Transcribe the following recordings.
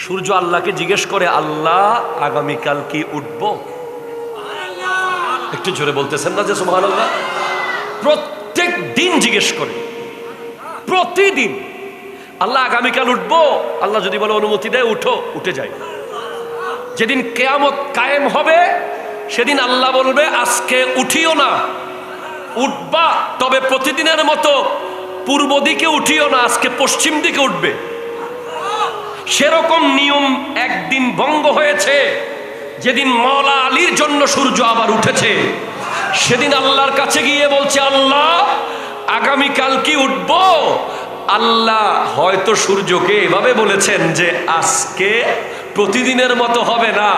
সূর্য আল্লাহকে জিজ্ঞেস করে, আল্লাহ আগামীকাল কি উঠব? একটু জোরে বলতেছেন না যে সুবহানাল্লাহ? প্রত্যেক দিন জিজ্ঞেস করে, প্রতিদিন আল্লাহ আগামীকাল উঠবো? আল্লাহ যদি বলে অনুমতি দেয় উঠো, উঠে যায়। যেদিন কিয়ামত কায়েম হবে সেদিন আল্লাহ বলবে আজকে উঠিও না, উঠবা তবে প্রতিদিনের মতো পূর্ব দিকে উঠিও না, আজকে পশ্চিম দিকে উঠবে। সেরকম নিয়ম একদিন ভঙ্গ হয়েছে, যেদিন মাওলা আলীর জন্য সূর্য আবার উঠেছে। সেদিন আল্লাহর কাছে গিয়ে বলছে, আল্লাহ আগামীকাল কি উঠবো? আল্লাহ হয়তো সূর্যকে এভাবে বলেছেন যে আজকে প্রতিদিনের মতো হবে না,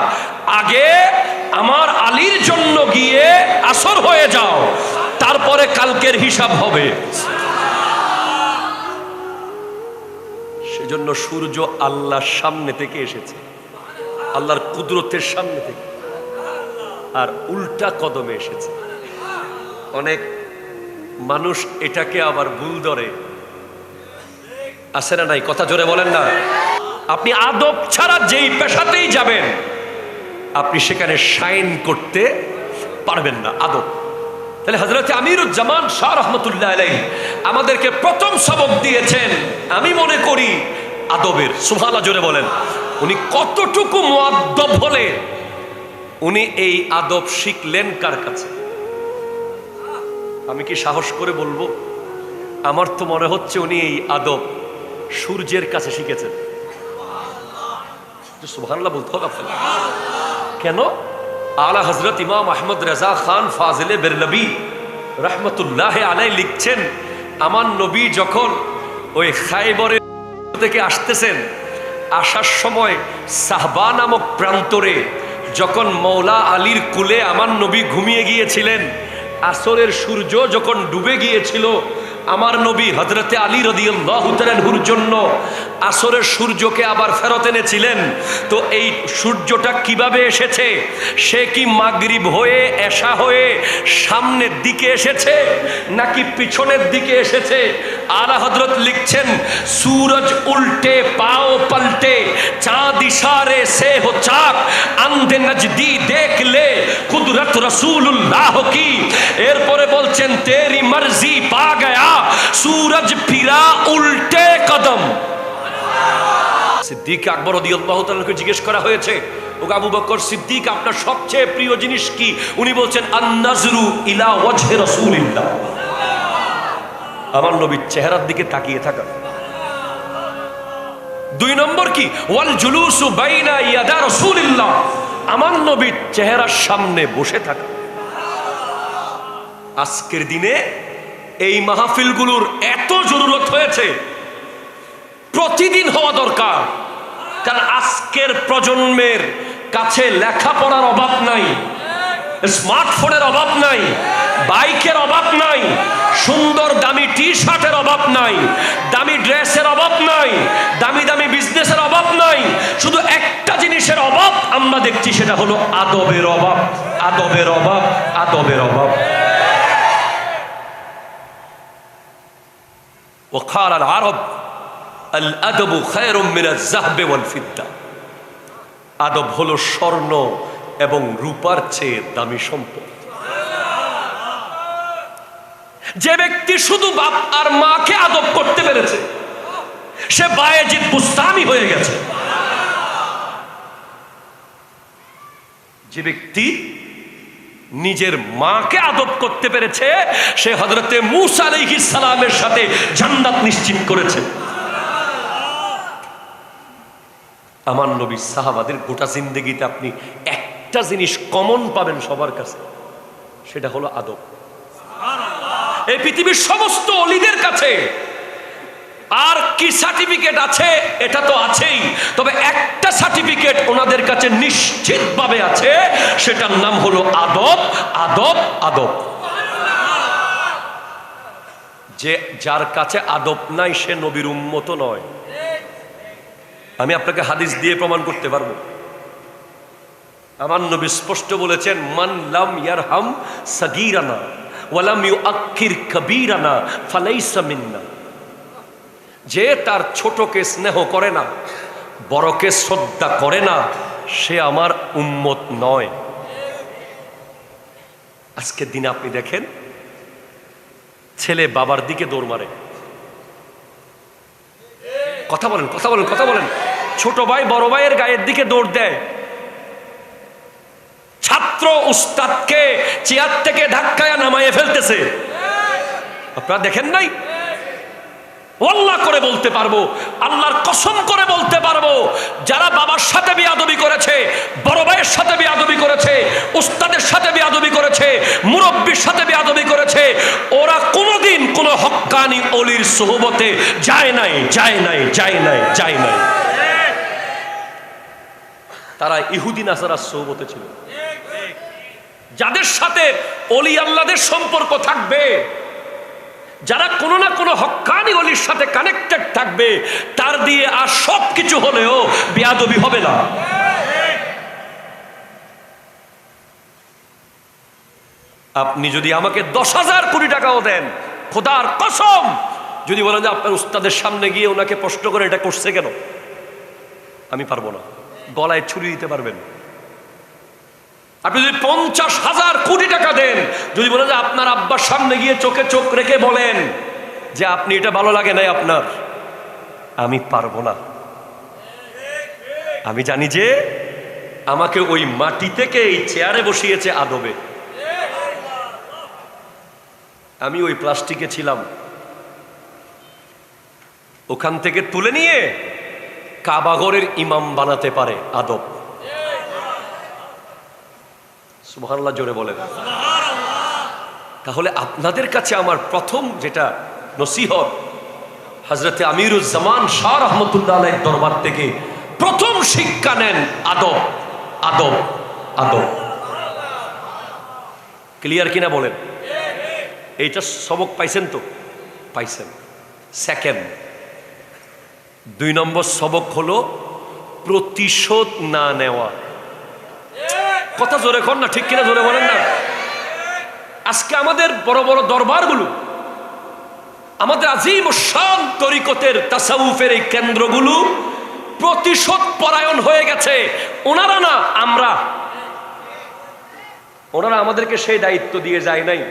আগে আমার আলীর জন্য গিয়ে আসর হয়ে যাও, তারপরে কালকের হিসাব হবে। সেজন্য সূর্য আল্লাহর সামনে থেকে এসেছে, আল্লাহর কুদরতের সামনে থেকে, আর উল্টা কদমে এসেছে। অনেক মানুষ এটাকে আবার ভুল ধরে, আছে না নাই? কথা জোরে বলেন না। আপনি আদব ছাড়া যেই পেশাতেই যাবেন আপনি সেখানে শাইন করতে পারবেন না, আদব। তাহলে হযরত আমিরুজ্জামান শাহ রহমতুল্লাহ আলাইহি আমাদেরকে প্রথম সবক দিয়েছেন, আমি মনে করি আদবের। সুবহানাল্লাহ জোরে বলেন। উনি কতটুকু মুআদ্দব হলে উনি এই আদব শিখলেন কার কাছে? আমি কি সাহস করে বলবো? আমার তো মনে হচ্ছে উনি এই আদব সূর্যের কাছে শিখেছেন। সুবহানাল্লাহ বলতে হবে আপনাকে। কেন? আলা হযরত ইমাম আহমদ রেজা খান ফাজিলে বেরলভী রহমতুল্লাহ আলাইহি লিখছেন, আমার নবী যখন ওই খায়বরের থেকে আসতেছেন, আসার সময় সাহবা নামক প্রান্তরে যখন মৌলা আলীর কুলে আমার নবী ঘুমিয়ে গিয়েছিলেন, আসরের সূর্য যখন ডুবে গিয়েছিল, আমার নবী হযরতে আলী রাদিয়াল্লাহু তাআলা আনহুর জন্য আসরের সূর্যকে আবার ফেরত এনেছিলেন। তো এই সূর্যটা কিভাবে এসেছে? সে কি মাগরিব হয়ে এশা হয়ে সামনের দিকে এসেছে নাকি পিছনের দিকে এসেছে? আলা হযরত লিখছেন, সূরজ উল্টে পাও পলটে চাঁদ ইশারে সে হো চাক আন্ধে নজদি দেখ লে কুদরত রাসূলুল্লাহ কি। এরপরে বলছেন, তেরি মর্জি পা গয়া सूरज फिरा उल्टे कदम। সিদ্দিক আকবর রাদিয়াল্লাহু তাআলাকে জিজ্ঞেস করা হয়েছে, ও আবু বকর সিদ্দিক, আপনার সবচেয়ে প্রিয় জিনিস কি? উনি বলছেন, আন-নাজরু ইলা ওয়াজহি রাসূলিল্লাহ, আমার নবীর চেহারার দিকে তাকিয়ে থাকা। দুই নম্বর কি? ওয়াল জুলুসু বাইনা ইয়াদা রাসূলিল্লাহ, আমার নবীর চেহারার সামনে বসে থাকা। আজকের দিনে এই মাহফিলগুলোর এত জরুরত হয়েছে, প্রতিদিন হওয়া দরকার। কারণ আজকের প্রজন্মের কাছে লেখাপড়ার অভাব নাই, স্মার্টফোনের অভাব নাই, বাইকের অভাব নাই, সুন্দর দামি টি শার্টের অভাব নাই, দামি ড্রেসের অভাব নাই, দামি দামি বিজনেসের অভাব নাই। শুধু একটা জিনিসের অভাব আমরা দেখছি, সেটা হলো আদবের অভাব, আদবের অভাব, আদবের অভাব। وقال العرب الأدب خير من الذهب والفضة, আদব হলো স্বর্ণ এবং রূপার চেয়ে দামি সম্পদ। যে ব্যক্তি শুধু বাপ আর মাকে আদব করতে পেরেছে সে বায়েজিদ বুস্তামি হয়ে গেছে। যে ব্যক্তি নিজের মাকে আদব করতে পেরেছে সে হযরতে মূসা আলাইহিস সালামের সাথে জান্নাত নিশ্চিত করেছে। আমার নবী সাহাবাদের গোটা জিন্দেগিতে আপনি একটা জিনিস কমন পাবেন সবার কাছে, সেটা হলো আদব। এই পৃথিবীর সমস্ত ওলিদের কাছে আর কি সার্টিফিকেট আছে? এটা তো আছেই, তবে একটা সার্টিফিকেট ওনাদের কাছে নিশ্চিতভাবে আছে, সেটার নাম হলো আদব, আদব, আদব। যে যার কাছে আদব নাই সে নবীর উম্মত নয়। আমি আপনাকে হাদিস দিয়ে প্রমাণ করতে পারবো। আমার নবী স্পষ্ট বলেছেন, মান লাম ইয়ারহাম সাগীরানা ওয়া লাম ইউআক্কির কবীরানা ফালাইসা মিন্না। যে তার ছোটকে স্নেহ করে না, বড়কে শ্রদ্ধা করে না সে আমার উম্মত নয়। আজকের দিনে আপনি দেখেন ছেলে বাবার দিকে দৌড় মারে। কথা বলেন, কথা বলেন, কথা বলেন। ছোট ভাই বড় ভাইয়ের গায়ের দিকে দৌড় দেয়। ছাত্র উস্তাদকে চেয়ার থেকে ধাক্কায় নামাইয়ে ফেলতেছে। আপনারা দেখেন নাই? আল্লাহ করে বলতে পারবো, আল্লাহর কসম করে বলতে পারবো, যারা বাবার সাথে বেয়াদবি করেছে, বড় ভাইয়ের সাথে বেয়াদবি করেছে, উস্তাদের সাথে বেয়াদবি করেছে, মুরব্বির সাথে বেয়াদবি করেছে, ওরা কোনোদিন কোনো হক্কানি অলির সোহবতে যায় নাই, যায় নাই, যায় নাই, যায় নাই। তারা ইহুদি নাসারার সোহবতে ছিল। যাদের সাথে অলি আল্লাহদের সম্পর্ক থাকবে, যারা কোনো না কোনো হক্কানি অলির সাথে কানেক্টেড থাকবে, তার দিয়ে আর সব কিছু হলেও বেয়াদবি হবে না। আপনি যদি আমাকে 10,000 কোটি টাকাও দেন, খোদার কসম, যদি বলেন যে আপনার উস্তাদের সামনে গিয়ে ওনাকে প্রশ্ন করে এটা করছে কেন, আমি পারবো না। গলায় ছুরি দিতে পারবেন। আপনি যদি 50,000 কোটি টাকা দেন, যদি বলেন যে আপনার আব্বার সামনে গিয়ে চোখে চোখ রেখে বলেন যে আপনি এটা ভালো লাগে নাই আপনার, আমি পারবো না। আমি জানি যে আমাকে ওই মাটি থেকে এই চেয়ারে বসিয়েছে আদবে। আমি ওই প্লাস্টিকে ছিলাম, ওখান থেকে তুলে নিয়ে কাবাগরের ইমাম বানাতে পারে আদব। সুবহানাল্লাহ জোরে বলেন। তাহলে আপনাদের কাছে আমার প্রথম যেটা নসিহত, হযরতে আমিরুজ্জামান শাহ রহমতুল্লাহ আলাইহির দরবার থেকে প্রথম শিক্ষা নেন আদব, আদব, আদব। ক্লিয়ার কিনা বলেন? এইটা সবক পাইছেন তো? পাইছেন। সেকেন্ড, 2 নম্বর সবক হলো প্রতিশোধ না নেওয়া। কথা জোরে কর না, ঠিক কিনা জোরে বলেন না। আজকে আমাদের বড় বড় দরবারগুলো, আমাদের আজিম শান তরিকতের তাসাউফের এই কেন্দ্রগুলো প্রতিশোধ পরায়ণ হয়ে গেছে। ওনারা না, আমরা। ওনারা আমাদেরকে সেই দায়িত্ব দিয়ে যায় নাই।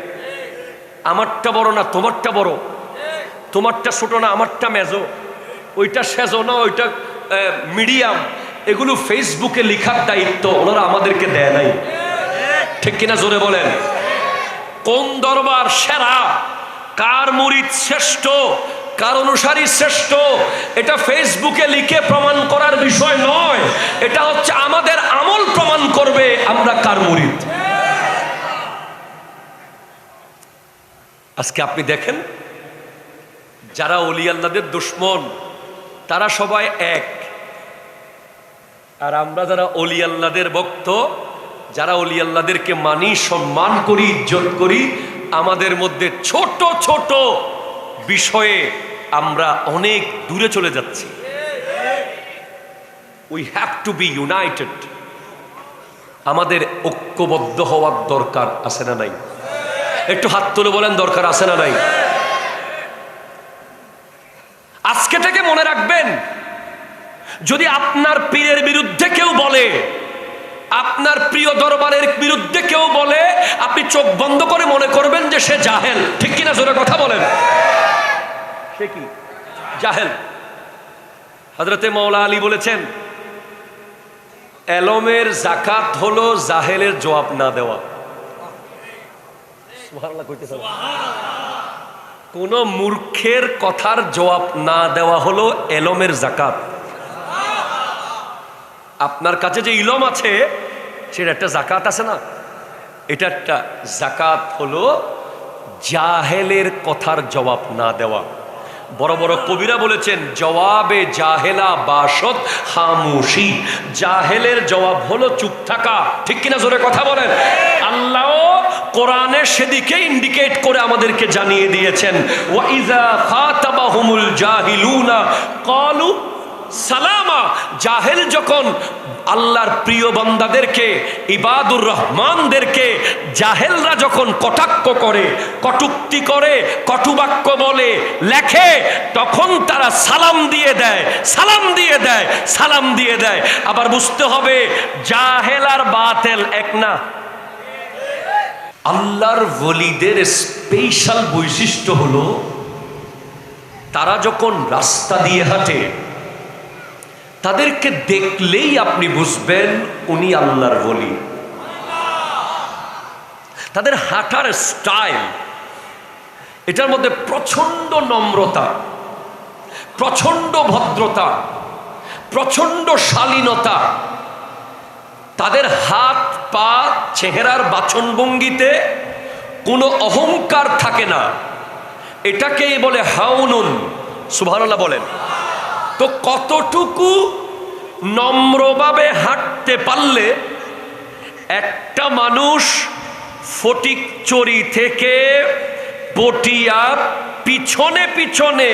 আমারটা বড় না তোমারটা বড়, তোমারটা ছোট না আমারটা মেজো, ওইটা সেজো না ওইটা মিডিয়াম, এগুলো ফেসবুকে লেখার দায়িত্ব ওনারা আমাদেরকে দেয় নাই। ঠিক কিনা জোরে বলেন। কোন দরবার সেরা, কার মুরিদ শ্রেষ্ঠ, কার অনুসারী শ্রেষ্ঠ, এটা ফেসবুকে লিখে প্রমাণ করার বিষয় নয়। এটা হচ্ছে আমাদের আমল প্রমাণ করবে আমরা কার মুরিদ। আজকে আপনি দেখেন যারা ওলি আল্লাহদের দুশমন তারা সবাই এক, আর আমরা যারা ওলি আল্লাহদের ভক্ত, যারা ওলি আল্লাহদেরকে মানি, সম্মান করি, ইজ্জত করি, আমাদের মধ্যে ছোট ছোট বিষয়ে আমরা অনেক দূরে চলে যাচ্ছি। We have to B United. আমাদের ঐক্যবদ্ধ হওয়ার দরকার আছে না নাই? একটু হাত তুলে বলেন দরকার আছে না নাই? আজকে থেকে মনে রাখবেন, যদি আপনার পীরের বিরুদ্ধে কেউ বলে, আপনার প্রিয় দরবারের বিরুদ্ধে কেউ বলে, আপনি চোখ বন্ধ করে মনে করবেন যে সে জাহেল। ঠিক কিনা জোরে কথা বলেন। সে কি? জাহেল। হযরতে মাওলা আলী বলেছেন, এলমের যাকাত হলো জাহেলের জবাব না দেওয়া। সুবহানাল্লাহ কইতেছেন। কোন মূর্খের কথার জবাব না দেওয়া হলো এলমের যাকাত। আপনার কাছে যে ইলম আছে সেটা একটা যাকাত আছে না? এটা একটা যাকাত হলো জাহেলের কথার জবাব না দেওয়া। বড় বড় কবিরা বলেছেন, জবাবে জাহেলা বাসত খামোশি। জাহেলের জবাব হলো চুপ থাকা। ঠিক কিনা জোরে কথা বলেন। আল্লাহ কোরআনে সেদিকে ইন্ডিকেট করে আমাদেরকে জানিয়ে দিয়েছেন, ওয়া ইযা খাতাবাহুমুল জাহিলুনা ক্বালু সালামা। জাহেল যখন আল্লাহর প্রিয় বান্দাদেরকে, ইবাদুর রহমানদেরকে জাহেলরা যখন কটাক্ষ করে, কটূক্তি করে, কটুবাক্য বলে, লেখে, তখন তারা সালাম দিয়ে দেয়, সালাম দিয়ে দেয়, সালাম দিয়ে দেয়। আবার বুঝতে হবে জাহেল আর বাতিল এক না। আল্লাহর ওলিদের স্পেশাল বৈশিষ্ট্য হলো তারা যখন রাস্তা দিয়ে হাঁটে, তাদেরকে দেখলেই আপনি বুঝবেন উনি আল্লাহর ওলি। তাদের হাঁটার স্টাইল, এটার মধ্যে প্রচন্ড নম্রতা, প্রচন্ড ভদ্রতা, প্রচন্ড শালীনতা। তাদের হাত পা চেহারার বাচনভঙ্গিতে কোনো অহংকার থাকে না। এটাকেই বলে হাউনুন। সুবহানাল্লাহ বলেন তো। কতটুকু নম্রভাবে হাঁটতে পারলে একটা মানুষ ফটিকচুরি থেকে পটিয়া পিছনে পিছনে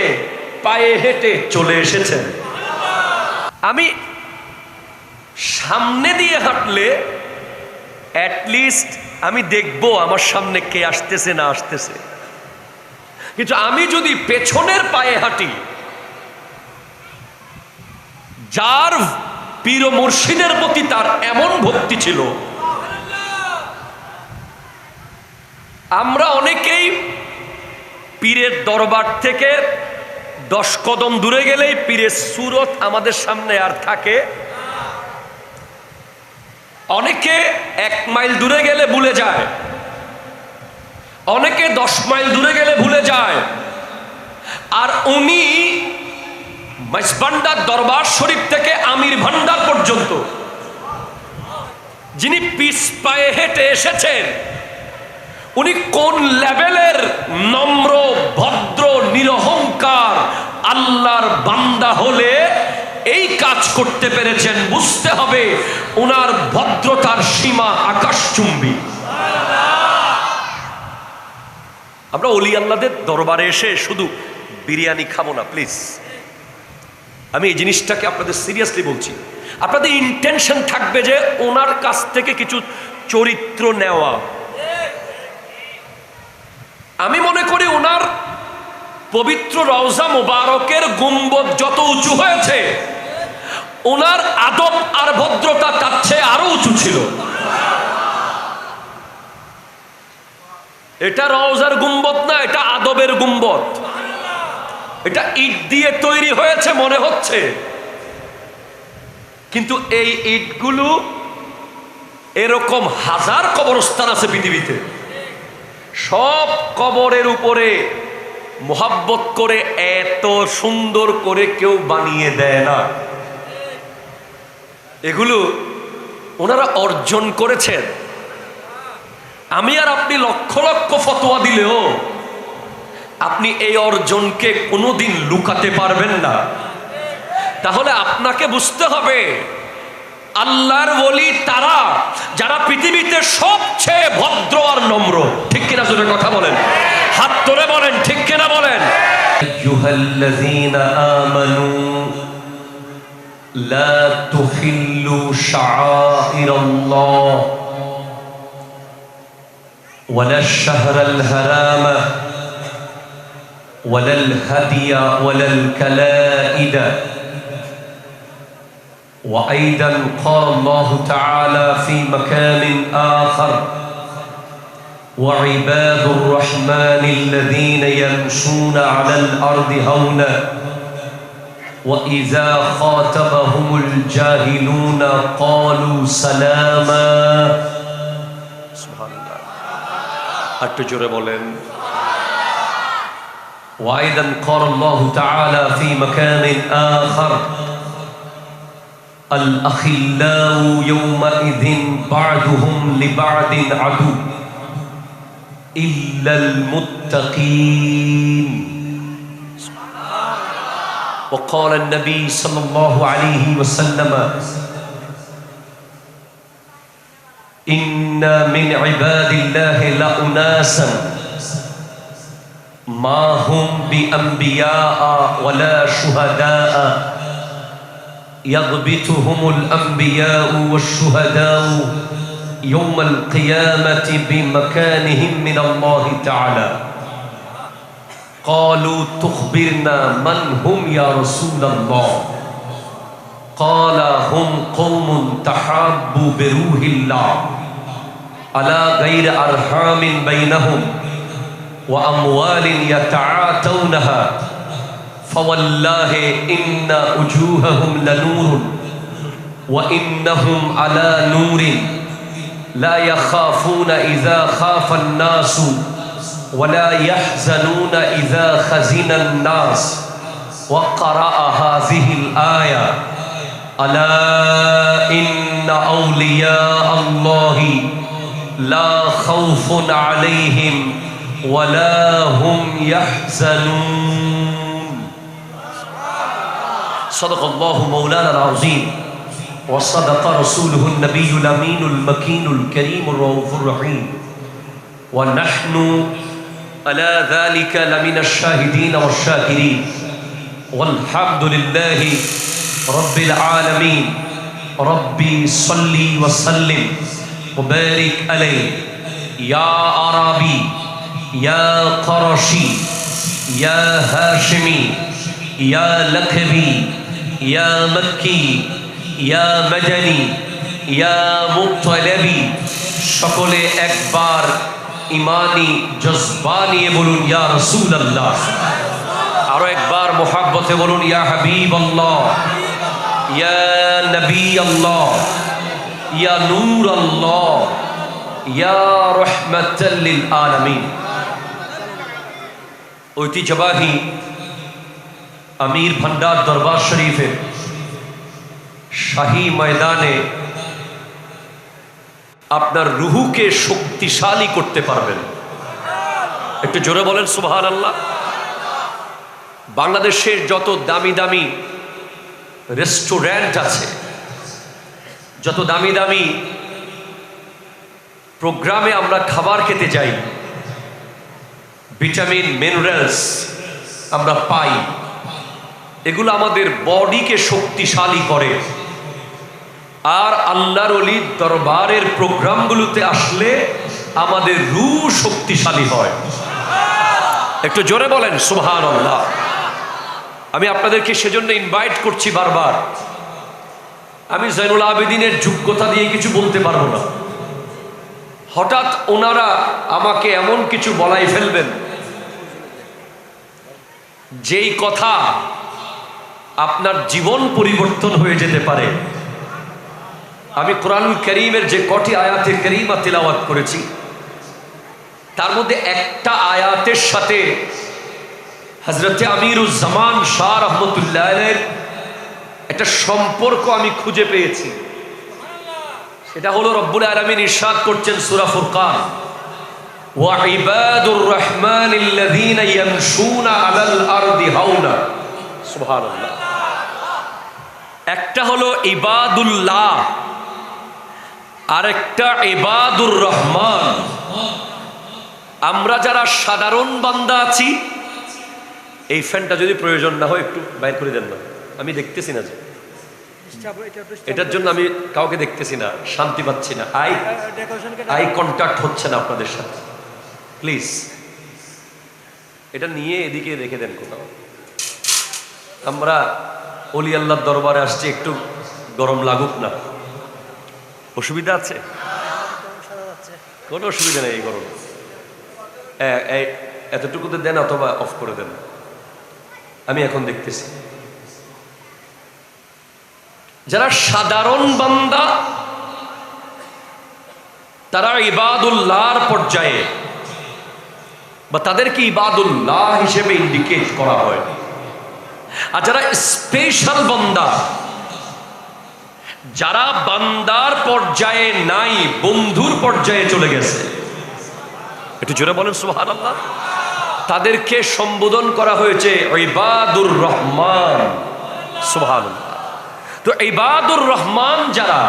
পায়ে হেঁটে চলে এসেছেন। আমি সামনে দিয়ে হাঁটলে অ্যাটলিস্ট আমি দেখবো আমার সামনে কে আসতেছে না আসতেছে, কিন্তু আমি যদি পেছনের পায়ে হাঁটি, যার পীর মুর্শিদের প্রতি তার এমন ভক্তি ছিল, আমরা অনেকেই পীরের দরবার থেকে 10 কদম দূরে গেলেই পীরের সুরত আমাদের সামনে আর থাকে। অনেকে 1 মাইল দূরে গেলে ভুলে যায়, অনেকে 10 মাইল দূরে গেলে ভুলে যায়। আর উনি মাইজভান্ডার দরবার শরীফ থেকে আমির ভান্ডার পর্যন্ত যিনি পিছ পায়ে হেঁটে এসেছেন, উনি কোন লেভেলের নম্র, ভদ্র, নিরহংকার আল্লাহর বান্দা হলে এই কাজ করতে পেরেছেন, বুঝতে হবে ওনার ভদ্রতার সীমা আকাশচুম্বী। আমরা ওলি আল্লাহদের দরবারে এসে শুধু বিরিয়ানি খাবো না, প্লিজ। আমি এই জিনিসটাকে আপনাদের সিরিয়াসলি বলছি। আপনাদের ইন্টেনশন থাকবে যে ওনার কাছ থেকে কিছু চরিত্র নেওয়া। আমি মনে করি ওনার পবিত্র রওজা মুবারকের গুম্বদ যত উঁচু হয়েছে, ওনার আদব আর ভদ্রতা তার চেয়ে আরো উঁচু ছিল। এটা রওজার গুম্বদ না, এটা আদবের গুম্বদ। এটা ইট দিয়ে তৈরি হয়েছে মনে হচ্ছে, কিন্তু এই ইটগুলো, এরকম হাজার কবরস্থান আছে পৃথিবীতে, সব কবরের উপরে মোহাব্বত করে এত সুন্দর করে কেউ বানিয়ে দেয় না। এগুলো ওনারা অর্জন করেছেন। আমি আর আপনি লক্ষ লক্ষ ফতোয়া দিলেও আপনি এই অর্জনকে কোনোদিন লুকাতে পারবেন না। তাহলে আপনাকে বুঝতে হবে আল্লাহর ওলি তারা যারা পৃথিবীতে সবচেয়ে ভদ্র আর নম্র। ঠিক কিনা জোরে কথা বলেন, হাত তুলে বলেন ঠিক কিনা বলেন। আইয়ুহাল্লাযীনা আমানু লা তুহিল্লু শাআইরাল্লাহ ওয়ালা শাহরাল হারামা ولا الهدي ولا الكلائد. وأيضا قال الله تعالى في مكان آخر وعباد الرحمن الذين يمشون على الأرض هونا وإذا خاطبهم الجاهلون قالوا سلاما. سبحان الله. أتجرى بولن. وأيضا قال الله تعالى في مكان آخر الأخلاء يومئذ بعضهم لبعض عدو إلا المتقين. وقال النبي صلى الله عليه وسلم إن من عباد الله لأناسا ما هم بأنبياء ولا شهداء يغبطهم الأنبياء والشهداء يوم القيامة بمكانهم من الله تعالى قالوا تخبرنا من هم يا رسول الله قال هم قوم تحابوا بروح الله على غير أرحام بينهم وأموال يتعاتونها فوالله إن وجوههم لنور وإنهم على نور لا يخافون إذا خاف الناس ولا يحزنون إذا خزن الناس وقرأ هذه الآية ألا إن أولياء الله لا خوف عليهم ولا هم يحزنون صدق الله مولانا العظيم وصدق رسوله النبي الأمين المكين الكريم الرؤوف الرحيم ونحن على ذلك لمن الشاهدين والشاكرين والحمد لله رب العالمين ربي صلي وسلم وبارك عليه يا عربي يا قرشي يا هاشمي يا لقبي يا مكي يا مدني يا مطلبي সকলে একবার ইমানি জজবা নিয়ে বলুন ইয়া রাসূলুল্লাহ আরো একবার মোহাব্বতে বলুন ইয়া হাবিবাল্লাহ ইয়া নবী আল্লাহ ইয়া নূর আল্লাহ ইয়া রাহমাতাল লিল আলামিন ঐতিহ্যবাহী আমির ভান্ডার দরবার শরীফের শাহী ময়দানে আপনার রুহুকে শক্তিশালী করতে পারবেন। একটু জোরে বলেন সুবহানাল্লাহ। বাংলাদেশের যত দামি দামি রেস্টুরেন্ট আছে, যত দামি দামি প্রোগ্রামে আমরা খাবার খেতে যাই, ভিটামিন মিনারেলস আমরা পাই, এগুলো আমাদের বডিকে শক্তিশালী করে। আর আল্লাহর ওলির দরবারের প্রোগ্রামগুলোতে আসলে আমাদের রূহ শক্তিশালী হয়। একটু জোরে বলেন সুবহানাল্লাহ। আমি আপনাদেরকে সেজন্য ইনভাইট করছি বারবার। আমি জয়নুল আবেদিনের যোগ্যতা দিয়ে কিছু বলতে পারবো না। হঠাৎ ওনারা আমাকে এমন কিছু বলাই ফেলবেন যেই কথা আপনার জীবন পরিবর্তন হয়ে যেতে পারে। আমি কোরআনুল কারীমের যে কটি আয়াতে কারীমা তিলাওয়াত করেছি তার মধ্যে একটা আয়াতের সাথে হযরতে আমিরুজ জামান শাহ রাহমাতুল্লাহ আলাইহির একটা সম্পর্ক আমি খুঁজে পেয়েছি। সেটা হলো রব্বুল আলামিন ইরশাদ করছেন সূরা ফুরকান, ওয়া ইবাদুর রহমানিল্লাযীনা ইয়ামশুনা আলাল আরদি হাওনা। সুবহানাল্লাহ। একটা হলো ইবাদুল্লাহ আর একটা ইবাদুর রহমান। আমরা যারা সাধারণ বান্দা আছি, এই ফ্যানটা যদি প্রয়োজন না হয় একটু বাইর করে দেন না, আমি দেখতেছি না যে এটার জন্য আমি কাউকে দেখতেছি না, শান্তি পাচ্ছি না, আই কন্ট্যাক্ট হচ্ছে না আপনাদের সাথে। প্লিজ এটা নিয়ে এদিকে রেখে দেন কোথাও। আমরা ওলি আল্লাহর দরবারে আসছি, একটু গরম লাগুক না, অসুবিধা আছে? কোনো অসুবিধা নেই। এই গরম এতটুকুতে দেন অথবা অফ করে দেন। আমি এখন দেখতেছি যারা সাধারণ বান্দা তারা ইবাদুল্লাহর পর্যায়ে বা তাদেরকে ইবাদুল্লাহ হিসেবে ইন্ডিকেট করা হয়। আর যারা স্পেশাল বান্দা, যারা বান্দার পর্যায়ে নাই, বন্ধুর পর্যায়ে চলে গেছে, একটু জোরে বলেন সুবহানাল্লাহ, তাদেরকে সম্বোধন করা হয়েছে ইবাদুর রহমান। সুবহানাল্লাহ। তো ইবাদুর রহমান যারা,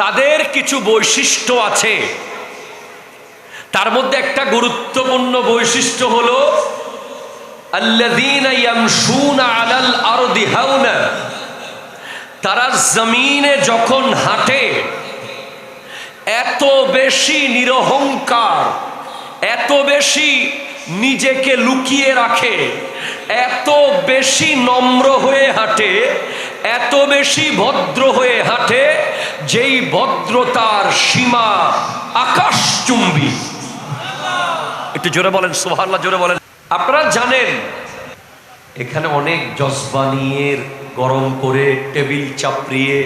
তাদের কিছু বৈশিষ্ট্য আছে। তার মধ্যে একটা গুরুত্বপূর্ণ বৈশিষ্ট্য হলো আল্লাযীনা ইয়ামশুনা আলাল আরদি হাওনা তারা জমিনে যখন হাঁটে এত বেশি নিরহংকার, এত বেশি নিজেকে লুকিয়ে রাখে, এত বেশি নম্র হয়ে হাঁটে, এত বেশি ভদ্র হয়ে হাঁটে, যেই ভদ্রতার সীমা আকাশচুম্বী। একটু জোরে বলেন সুবহানাল্লাহ, জোরে বলেন। আপনারা জানেন এখানে অনেক জজবা নিয়ে গরম করে টেবিল চাপড়িয়ে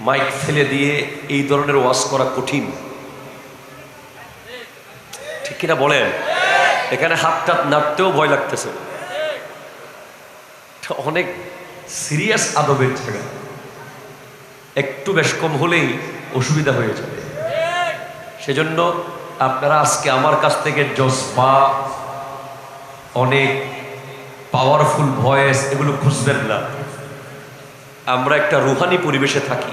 মাইক ফেলে দিয়ে এই ধরনের ওয়াজ করা কঠিন, ঠিক কিনা বলেন? এখানে হাত টাত নাড়তেও ভয় লাগতেছে, অনেক সিরিয়াস আদবের জায়গা, একটু বেশ কম হলেই অসুবিধা হয়ে যাবে। সেজন্য আপনারা আজকে আমার কাছ থেকে জজবা, অনেক পাওয়ারফুল ভয়েস এগুলো খুঁজবেন না। আমরা একটা রুহানি পরিবেশে থাকি।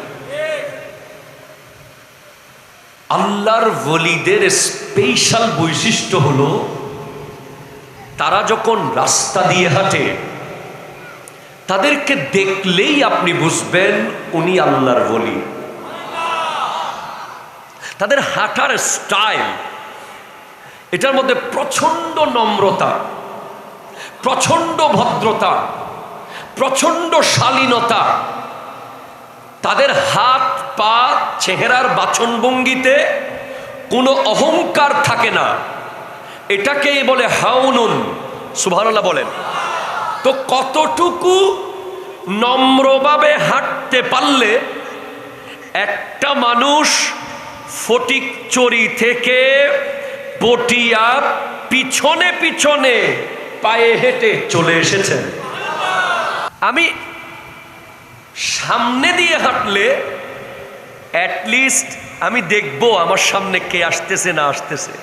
আল্লাহর ওলিদের স্পেশাল বৈশিষ্ট্য হলো তারা যখন রাস্তা দিয়ে হাঁটে তাদেরকে দেখলেই আপনি বুঝবেন উনি আল্লাহর ওলি। তাদের হাঁটার স্টাইল, এটার মধ্যে প্রচন্ড নম্রতা, প্রচন্ড ভদ্রতা, প্রচন্ড শালীনতা। তাদের হাত পা চেহারার বাচনভঙ্গিতে কোনো অহংকার থাকে না। এটাকেই বলে হাউনুন। সুবহানাল্লাহ বলেন। তো কতটুকু নম্রভাবে হাঁটতে পারলে একটা মানুষ ফটিকচুরি থেকে পটিয়া পিছনে পিছনে পায়ে হেঁটে চলে এসেছেন। আমি সামনে দিয়ে হাঁটলে অ্যাটলিস্ট আমি দেখবো আমার সামনে কে আসতেছে না আসতেছে,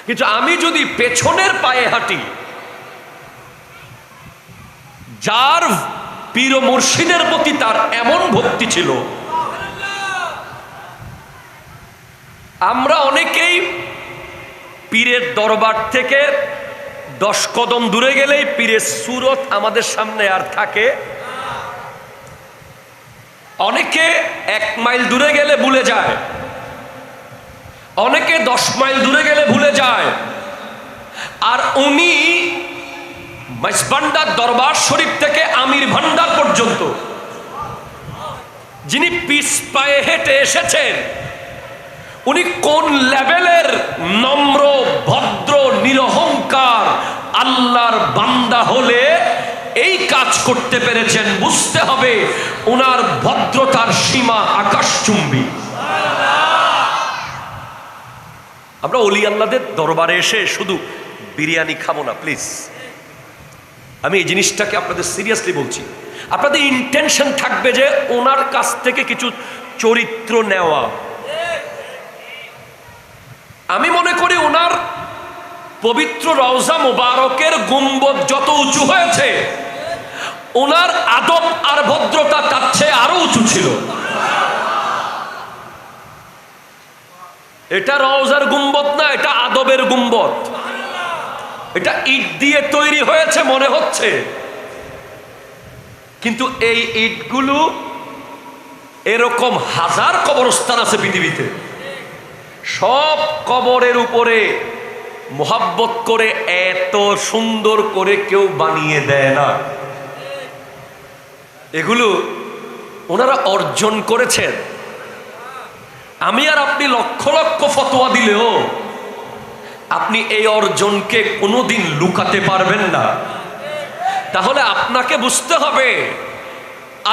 কিন্তু আমি যদি পেছনের পায়ে হাঁটি, যার পীর মুর্শিদের প্রতি তার এমন ভক্তি ছিল, আমরা অনেকেই পীরের দরবার থেকে 10 কদম দূরে গেলেই পীরের সুরত আমাদের সামনে আর থাকে। অনেকে 1 মাইল দূরে গেলে ভুলে যায়, অনেকে 10 মাইল দূরে গেলে ভুলে যায়। আর উনি মাইজভান্ডার দরবার শরীফ থেকে আমির ভান্ডার পর্যন্ত যিনি পিছ পায়ে হেঁটে এসেছেন, উনি কোন লেভেলের নম্র ভদ্র নিরহংকার আল্লাহর বান্দা হলে এই কাজ করতে পেরেছেন, বুঝতে হবে ওনার ভদ্রতার সীমা আকাশচুম্বী। আমরা ওলি আল্লাহদের দরবারে এসে শুধু বিরিয়ানি খাবো না প্লিজ। আমি এই জিনিসটাকে আপনাদের সিরিয়াসলি বলছি। আপনাদের ইন্টেনশন থাকবে যে ওনার কাছ থেকে কিছু চরিত্র নেওয়া। আমি মনে করি ওনার পবিত্র রওজা মুবারকের গুম্বদ যত উঁচু হয়েছে, ওনার আদব আর ভদ্রতা তার চেয়ে আরো উঁচু ছিল। এটা রওজার গুম্বদ না, এটা আদবের গুম্বদ। এটা ইট দিয়ে তৈরি হয়েছে মনে হচ্ছে, কিন্তু এই ইটগুলো, এরকম হাজার কবরস্থান আছে পৃথিবীতে, সব কবরের উপরে মোহাব্বত করে এত সুন্দর করে কেউ বানিয়ে দেয় না। এগুলো ওনারা অর্জন করেছেন। আমি আর আপনি লক্ষ লক্ষ ফতোয়া দিলেও আপনি এই অর্জনকে কোনোদিন লুকাতে পারবেন না। তাহলে আপনাকে বুঝতে হবে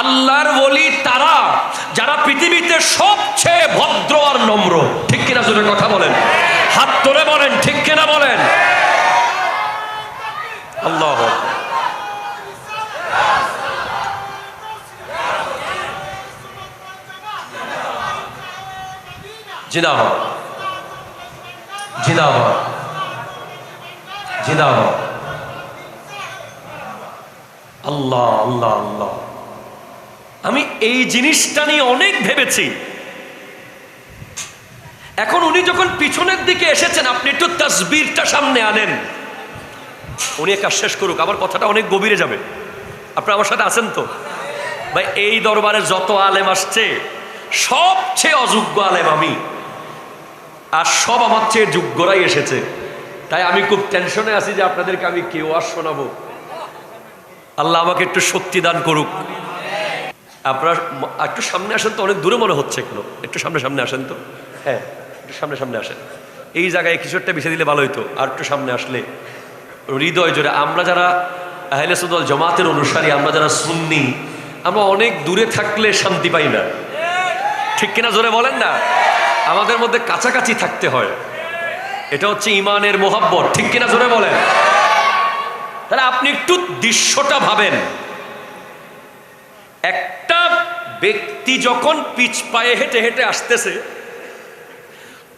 আল্লাহর ওলি তারা যারা পৃথিবীতে সবচেয়ে ভদ্র আর নম্র। ঠিক কিনা জোরে কথা বলেন, হাত তুলে বলেন ঠিক কিনা বলেন। আল্লাহ জিন্দাবাদ, জিন্দাবাদ, জিন্দাবাদ। আল্লাহ আল্লাহ আল্লাহ। আমি এই জিনিসটা নিয়ে অনেক ভেবেছি। এখন উনি যখন পিছনের দিকে এসেছেন, আপনি একটু তাসবিরটা সামনে আনেন। উনি কাজ শেষ করুক, আমার কথাটা অনেক গভীরে যাবে। আপনারা আমার সাথে আছেন তো? ভাই এই দরবারে যত আলেম আসছে সবচেয়ে অযোগ্য আলেম আমি, আর সব আমার চেয়ে যোগ্যরাই এসেছে। তাই আমি খুব টেনশনে আছি যে আপনাদেরকে আমি কেউ আর শোনাবো। আল্লাহ আমাকে একটু শক্তি দান করুক। আপনারা একটু সামনে আসেন তো, অনেক দূরে মনে হচ্ছে কেন, একটু সামনে সামনে আসেন তো। হ্যাঁ, একটু সামনে সামনে আসেন। এই জায়গায় কিছু একটা বেছে দিলে ভালো হইতো, আর একটু সামনে আসলে হৃদয় জোরে। আমরা যারা আহলে সুন্নাত ওয়াল জামাতের অনুসারী, আমরা যারা সুন্নি, আমরা অনেক দূরে থাকলে শান্তি পাই না, ঠিক কিনা জোরে বলেন না? আমাদের মধ্যে কাছাকাছি থাকতে হয়, এটা হচ্ছে ইমানের মোহাব্বত, ঠিক কিনা জোরে বলেন? তাহলে আপনি একটু দৃশ্যটা ভাবেন, একটা ব্যক্তি যখন পিছ পায়ে হেঁটে হেঁটে আসতেছে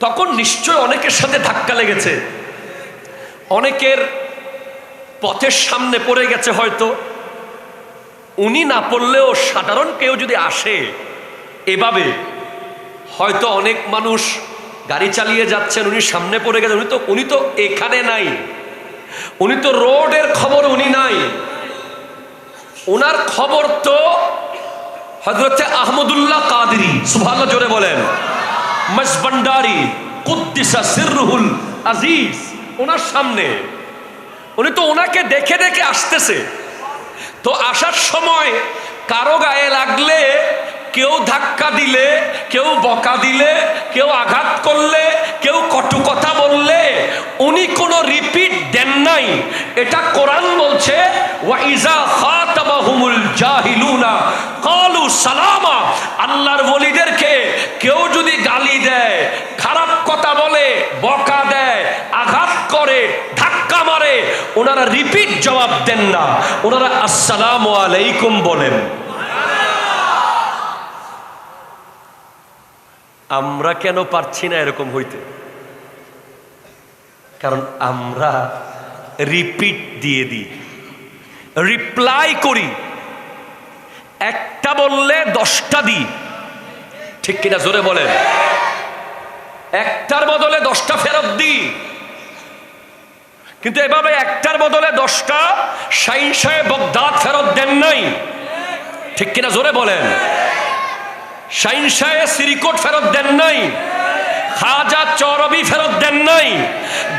তখন নিশ্চয় অনেকের সাথে ধাক্কা লেগেছে, অনেকের পথের সামনে পড়ে গেছে। হয়তো উনি না পড়লেও সাধারণ কেউ যদি আসে এভাবে, হয়তো অনেক মানুষ গাড়ি চালিয়ে যাচ্ছেন, উনি সামনে পড়ে গেছেন, উনি তো এখানে নাই, উনি তো রোডের খবর উনি নাই, ওনার খবর তো হযরত আহমদুল্লাহ কাদেরী, সুবহানাল্লাহ জোরে বলেন, মজবন্ডারি কুদ্দিসা সিররুহুল আজিজ, ওনার সামনে। উনি তো ওনাকে দেখে দেখে আসতেছে। তো আসার সময় কারো গায়ে লাগলে, কেউ ধাক্কা দিলে, কেউ বকা দিলে, কেউ আঘাত করলে, কেউ কটু কথা বললে উনি কোনো রিপিট দেন নাই। এটা কোরআন বলছে, ওয়া ইজা খাতাবাহুমুল জাহিলুনা ক্বালু সালামা। আল্লাহর ওলিদেরকে কেউ যদি গালি দেয়, খারাপ কথা বলে, বকা দেয়, আঘাত করে, ধাক্কা মারে, ওনারা রিপিট জবাব দেন না, ওনারা আসসালামু আলাইকুম বলেন। আমরা কেন পারছি না এরকম হইতে? কারণ আমরা রিপিট দিয়ে দিই, রিপ্লাই করি, একটা বললে 10টা দিই, ঠিক কিনা জোরে বলেন? একটার বদলে 10টা ফেরত দিই। কিন্তু এভাবে একটার বদলে 10টা শাইন সাহেব বগদাদ ফেরত দেন নাই, ঠিক কিনা জোরে বলেন? শাইন সাহেব সিরিকোট ফেরত দেন নাই, খাজা চৌরবি ফেরত দেন নাই,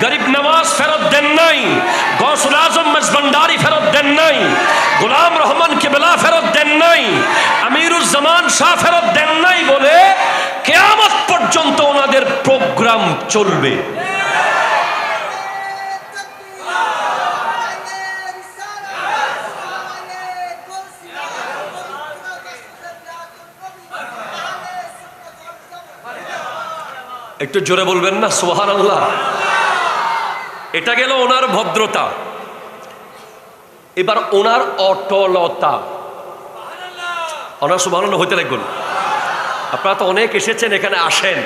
গরিব নওয়াজ ফেরত দেন নাই, গৌসুল আজম মজবন্ডারি ফেরত দেন নাই, গোলাম রহমান কিবলা ফেরত দেন নাই, আমিরুজ্জামান শাহ ফেরত দেন নাই বলে কিয়ামত পর্যন্ত ওনাদের প্রোগ্রাম চলবে। একটু জোরে বলবেন না সুবহানাল্লাহ? এটা গেল ওনার ভদ্রতা। এবার ওনার অটলতা, ওনার সুবহানাল্লাহ হইতে লাগবেন। আপনারা তো অনেক এসেছেন, এখানে আসেন।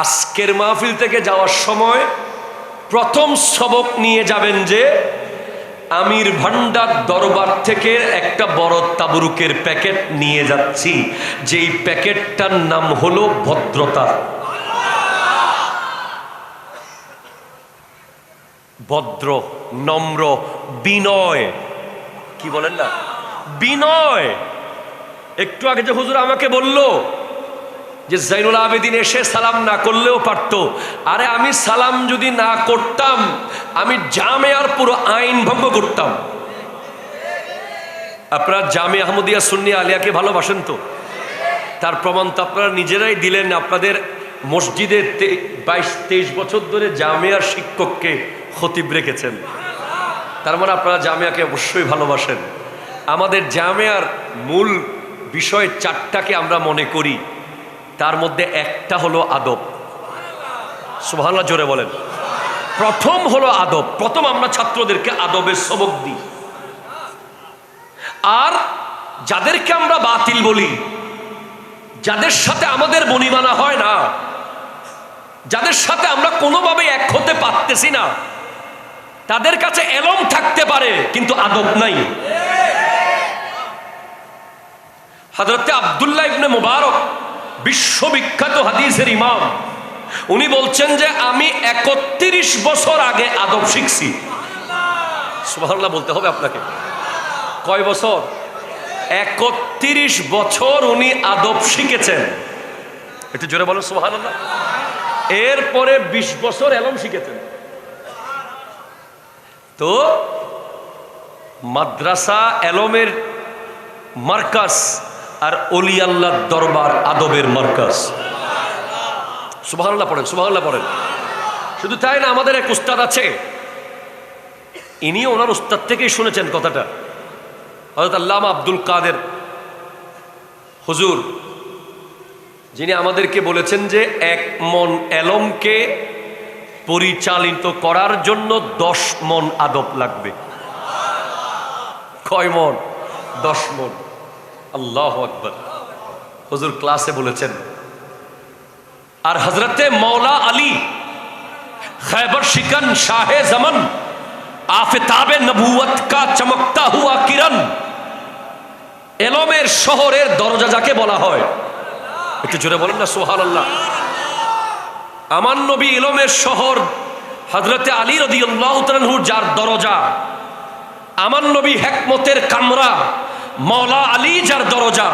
আজকের মাহফিল থেকে যাওয়ার সময় প্রথম সবক নিয়ে যাবেন যে আমির ভান্ডার দরবার থেকে একটা বড় তাবরুকের প্যাকেট নিয়ে যাচ্ছি, যেই প্যাকেটটার নাম হলো ভদ্রতা। ভদ্র, নম্র, বিনয়, কি বলেন না, বিনয়। একটু আগে যে হুজুর আমাকে বলল যে জাইনুল আবেদিন এসে সালাম না করলেও পারতো, আরে আমি সালাম যদি না করতাম আমি জামেয়ার পুরো আইন ভঙ্গ করতাম। আপনারা জামে আহমদিয়া সুন্নি আলিয়াকে ভালোবাসেন তো? তার প্রমাণ তো আপনারা নিজেরাই দিলেন। আপনাদের মসজিদে 22-23 বছর ধরে জামিয়ার শিক্ষককে খতিব রেখেছেন, তার মানে আপনারা জামিয়াকে অবশ্যই ভালোবাসেন। আমাদের জামিয়ার মূল বিষয় 4টাকে আমরা মনে করি, তার মধ্যে একটা হলো আদব। সুবহানাল্লাহ জোরে বলেন। প্রথম হলো আদব। প্রথম আমরা ছাত্রদেরকে আদবের সবক দিই। আর যাদেরকে আমরা বাতিল বলি, যাদের সাথে আমাদের বনিমানা হয় না, যাদের সাথে আমরা কোনোভাবে এক হতে পারতেছি না, তাদের কাছে এলম থাকতে পারে কিন্তু আদব নাই। হযরত আব্দুল্লাহ ইবনে মুবারক, বিশ্ববিখ্যাত হাদিসের ইমাম, উনি বলছেন যে আমি 31 বছর আগে আদব শিখছি। সুবহানাল্লাহ বলতে হবে আপনাকে। কয় বছর? 31 বছর উনি আদব শিখেছেন। একটু জোরে বলো সুবহানাল্লাহ। এরপরে 20 বছর এলম শিখেছেন। তো মাদ্রাসা এলমের মার্কাজ আর ওলি আল্লাহর দরবার আদবের মার্কাজ। সুবহানাল্লাহ পড়েন, সুবহানাল্লাহ পড়েন। শুধু তাই না, আমাদের এক উস্তাদ আছে, ইনি ওনার উস্তাদ থেকেই শুনেছেন কথাটা। হযরত আল্লামা আব্দুল কাদের হুজুর, যিনি আমাদেরকে বলেছেন যে 1 মন এলমকে পরিচালিত করার জন্য 10 মন আদব লাগবে। কয় মন? 10 মন। আল্লাহু আকবার। হুজুর ক্লাসে বলেছেন। আর হযরতে মৌলা আলী खैबर शिकन शाहे जमन आफताबे नबुवत का चमकता हुआ किरण, এলমের শহরের দরজা যাকে বলা হয়, একটু জোরে বলেন না সুবহানাল্লাহ। আমার নবী এলমের শহর হযরতে আলী রাদিয়াল্লাহু তাআলা আনহু যার দরজা, আমার নবী হিকমতের কামরা মৌলা আলী যার দরজা,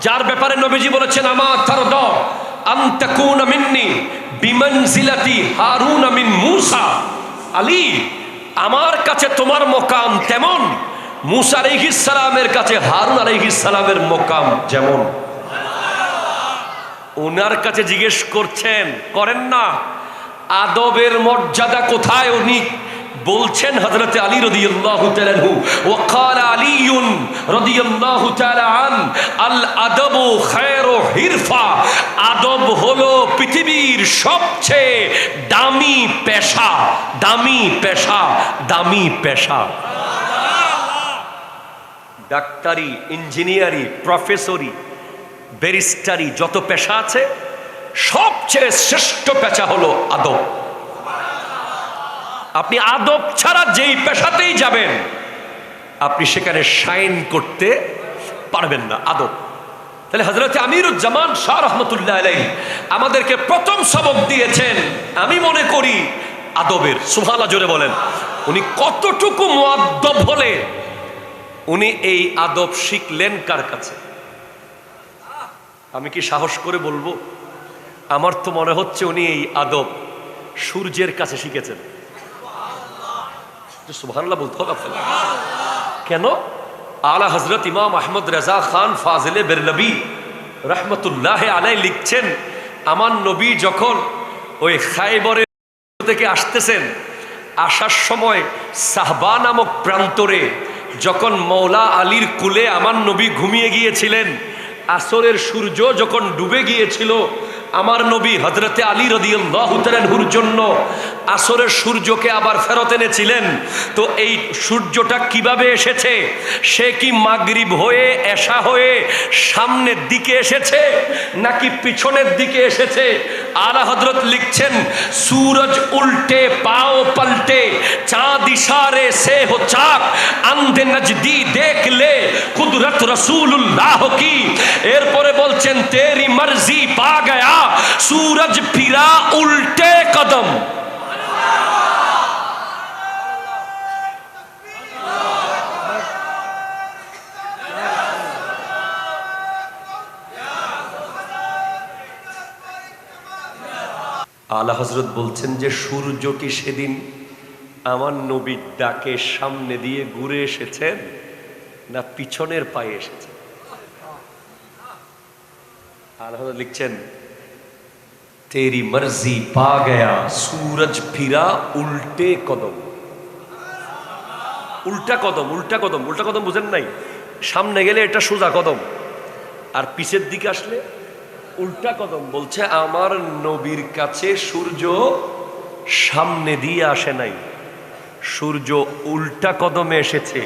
যার ব্যাপারে নবীজি বলেছেন আমা তারদা আন তাকুনা মিন্নি বিমানজিলাতি হারুন মিন মূসা। আলী, আমার কাছে তোমার মকাম তেমন মূসা আলাইহিস সালামের কাছে হারুন আলাইহিস সালামের মকাম যেমন। ওনার কাছে জিজ্ঞেস করছেন, করেন না, আদবের মর্যাদা কোথায়? উনি বলছেন হযরতে আলী রাদিয়াল্লাহু তাআলা আনহু, ওয়াকাল আলীউন রাদিয়াল্লাহু তাআলা আন আল আদবু খায়রু হিরফা, আদব হলো পৃথিবীর সবচেয়ে দামি পেশা, দামি পেশা, দামি পেশা। ডাক্তারি, ইঞ্জিনিয়ারি, প্রফেসরি, ব্যারিস্টারি, যত পেশা আছে সবচেয়ে শ্রেষ্ঠ পেশা হলো আদব। আপনি আদব ছাড়া যেই পেশাতেই যাবেন আপনি সেখানে শাইন করতে পারবেন না। আদব। তাহলে হযরত আমিরুজ্জামান শাহ রাহমাতুল্লাহ আলাইহি আমাদেরকে প্রথম সবক দিয়েছেন, আমি মনে করি আদবের। সুবহানাল্লাহ জোরে বলেন। উনি কতটুকু মুআদ্দব হলে উনি এই আদব শিখলেন কার কাছে? আমি কি সাহস করে বলবো? আমার তো মনে হচ্ছে উনি এই আদব সূর্যের কাছে শিখেছেন। সুবহানাল্লাহ বলতে হবে আপনাকে। কেন? আলা হযরত ইমাম আহমদ রেজা খান ফাজিলে বেরলভী রহমতুল্লাহ আলাইহি লিখছেন, আমার নবী যখন ওই খায়বরের থেকে আসতেছেন, আসার সময় সাহবা নামক প্রান্তরে যখন মৌলা আলীর কুলে আমার নবী ঘুমিয়ে গিয়েছিলেন, আসরের সূর্য যখন ডুবে গিয়েছিল, আমার নবী হযরতে আলী রাদিয়াল্লাহু তাআলা আনহুর জন্য আসরের সূর্যকে আবার ফেরত এনেছিলেন। তো এই সূর্যটা কিভাবে এসেছে? সে কি মাগরিব হয়ে এশা হয়ে সামনের দিকে এসেছে নাকি পিছনের দিকে এসেছে? আলা হযরত লিখছেন, सूरज उल्टे पाओ पलटे चांद इशारे से हो चाक अंधे नजदी देख ले कुदरत रसूलुल्लाह की। এরপরে বলছেন, तेरी मर्जी पा गया सूरज फिरा उल्टे कदम। আলা হযরত বলছেন যে সূর্যটি সেদিন আমার নবীর ডাকে সামনে দিয়ে ঘুরে এসেছেন না পিছনের পায়ে এসেছে? আলা হযরত লিখছেন, तेरी मर्जी पा गया सूरज फिरा उल्टे कदम। उल्टा कदम, उल्टा कदम, उल्टा कदम বুঝেন নাই? সামনে গেলে এটা সোজা কদম, আর পিছের দিকে আসলে উল্টা কদম। বলছে আমার নবীর কাছে সূর্য সামনে দিয়ে আসে নাই, সূর্য উল্টা কদমে এসেছে।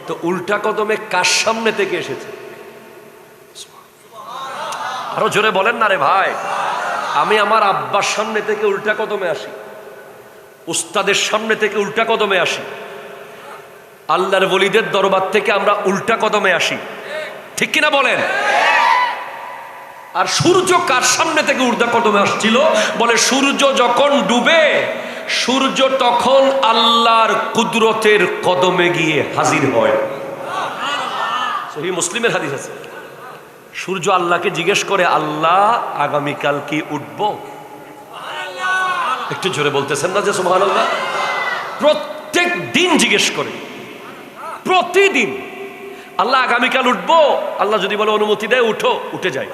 তো উল্টা কদমে কার সামনে থেকে এসেছে? আরো জোরে বলেন না রে ভাই। আমি আমার আব্বার সামনে থেকে উল্টা কদমে আসি, উস্তাদের সামনে থেকে উল্টা কদমে আসি, আল্লাহর ওলিদের দরবার থেকে আমরা উল্টা কদমে আসি, ঠিক কিনা বলেন? আর সূর্য কার সামনে থেকে উল্টা কদমে আসছিল? বলে সূর্য যখন ডুবে সূর্য তখন আল্লাহর কুদরতের কদমে গিয়ে হাজির হয়। সহিহ মুসলিমের হাদিস আছে, সূর্য আল্লাহকে জিজ্ঞেস করে, আল্লাহ আগামীকাল কি উঠব? একটু জোরে বলতেছেন না যে সুবহানাল্লাহ? প্রত্যেক দিন জিজ্ঞেস করে, প্রতিদিন আল্লাহ আগামীকাল উঠবো? আল্লাহ যদি বলে অনুমতি দেয়, উঠো, উঠে যায়।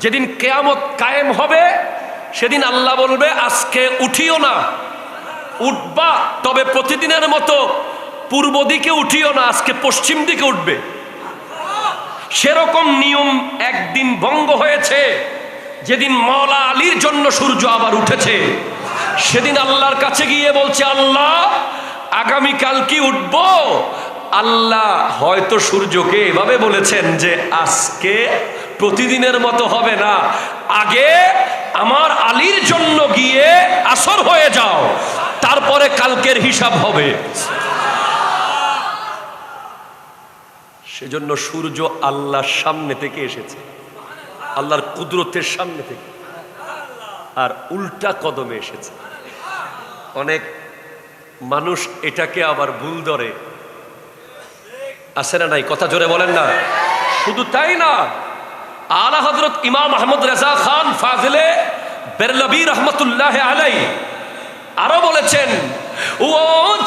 যেদিন কিয়ামত কায়েম হবে সেদিন আল্লাহ বলবে আজকে উঠিও না, উঠবা তবে প্রতিদিনের মতো পূর্ব দিকে উঠিও না, আজকে পশ্চিম দিকে উঠবে। সেরকম নিয়ম একদিন ভঙ্গ হয়েছে, যেদিন মাওলা আলীর জন্য সূর্য আবার উঠেছে। সেদিন আল্লাহর কাছে গিয়ে বলছে, আল্লাহ আগামীকাল কি উঠবো? আল্লাহ হয়তো সূর্যকে এভাবে বলেছেন যে আজকে প্রতিদিনের মতো হবে না, আগে আমার আলীর জন্য গিয়ে আসর হয়ে যাও, তারপরে কালকের হিসাব হবে। সেজন্য সূর্য আল্লাহর সামনে থেকে এসেছে, আল্লাহর কুদরতের সামনে থেকে, আর উল্টা কদমে এসেছে। অনেক মানুষ এটাকে আবার ভুল ধরে, আছে না নাই? কথা জোরে বলেন না। শুধু তাই না, আলা হযরত ইমাম আহমদ রেজা খান ফাজিলে বেরলভী রহমতুল্লাহ আলাই আরো বলেছেন, ও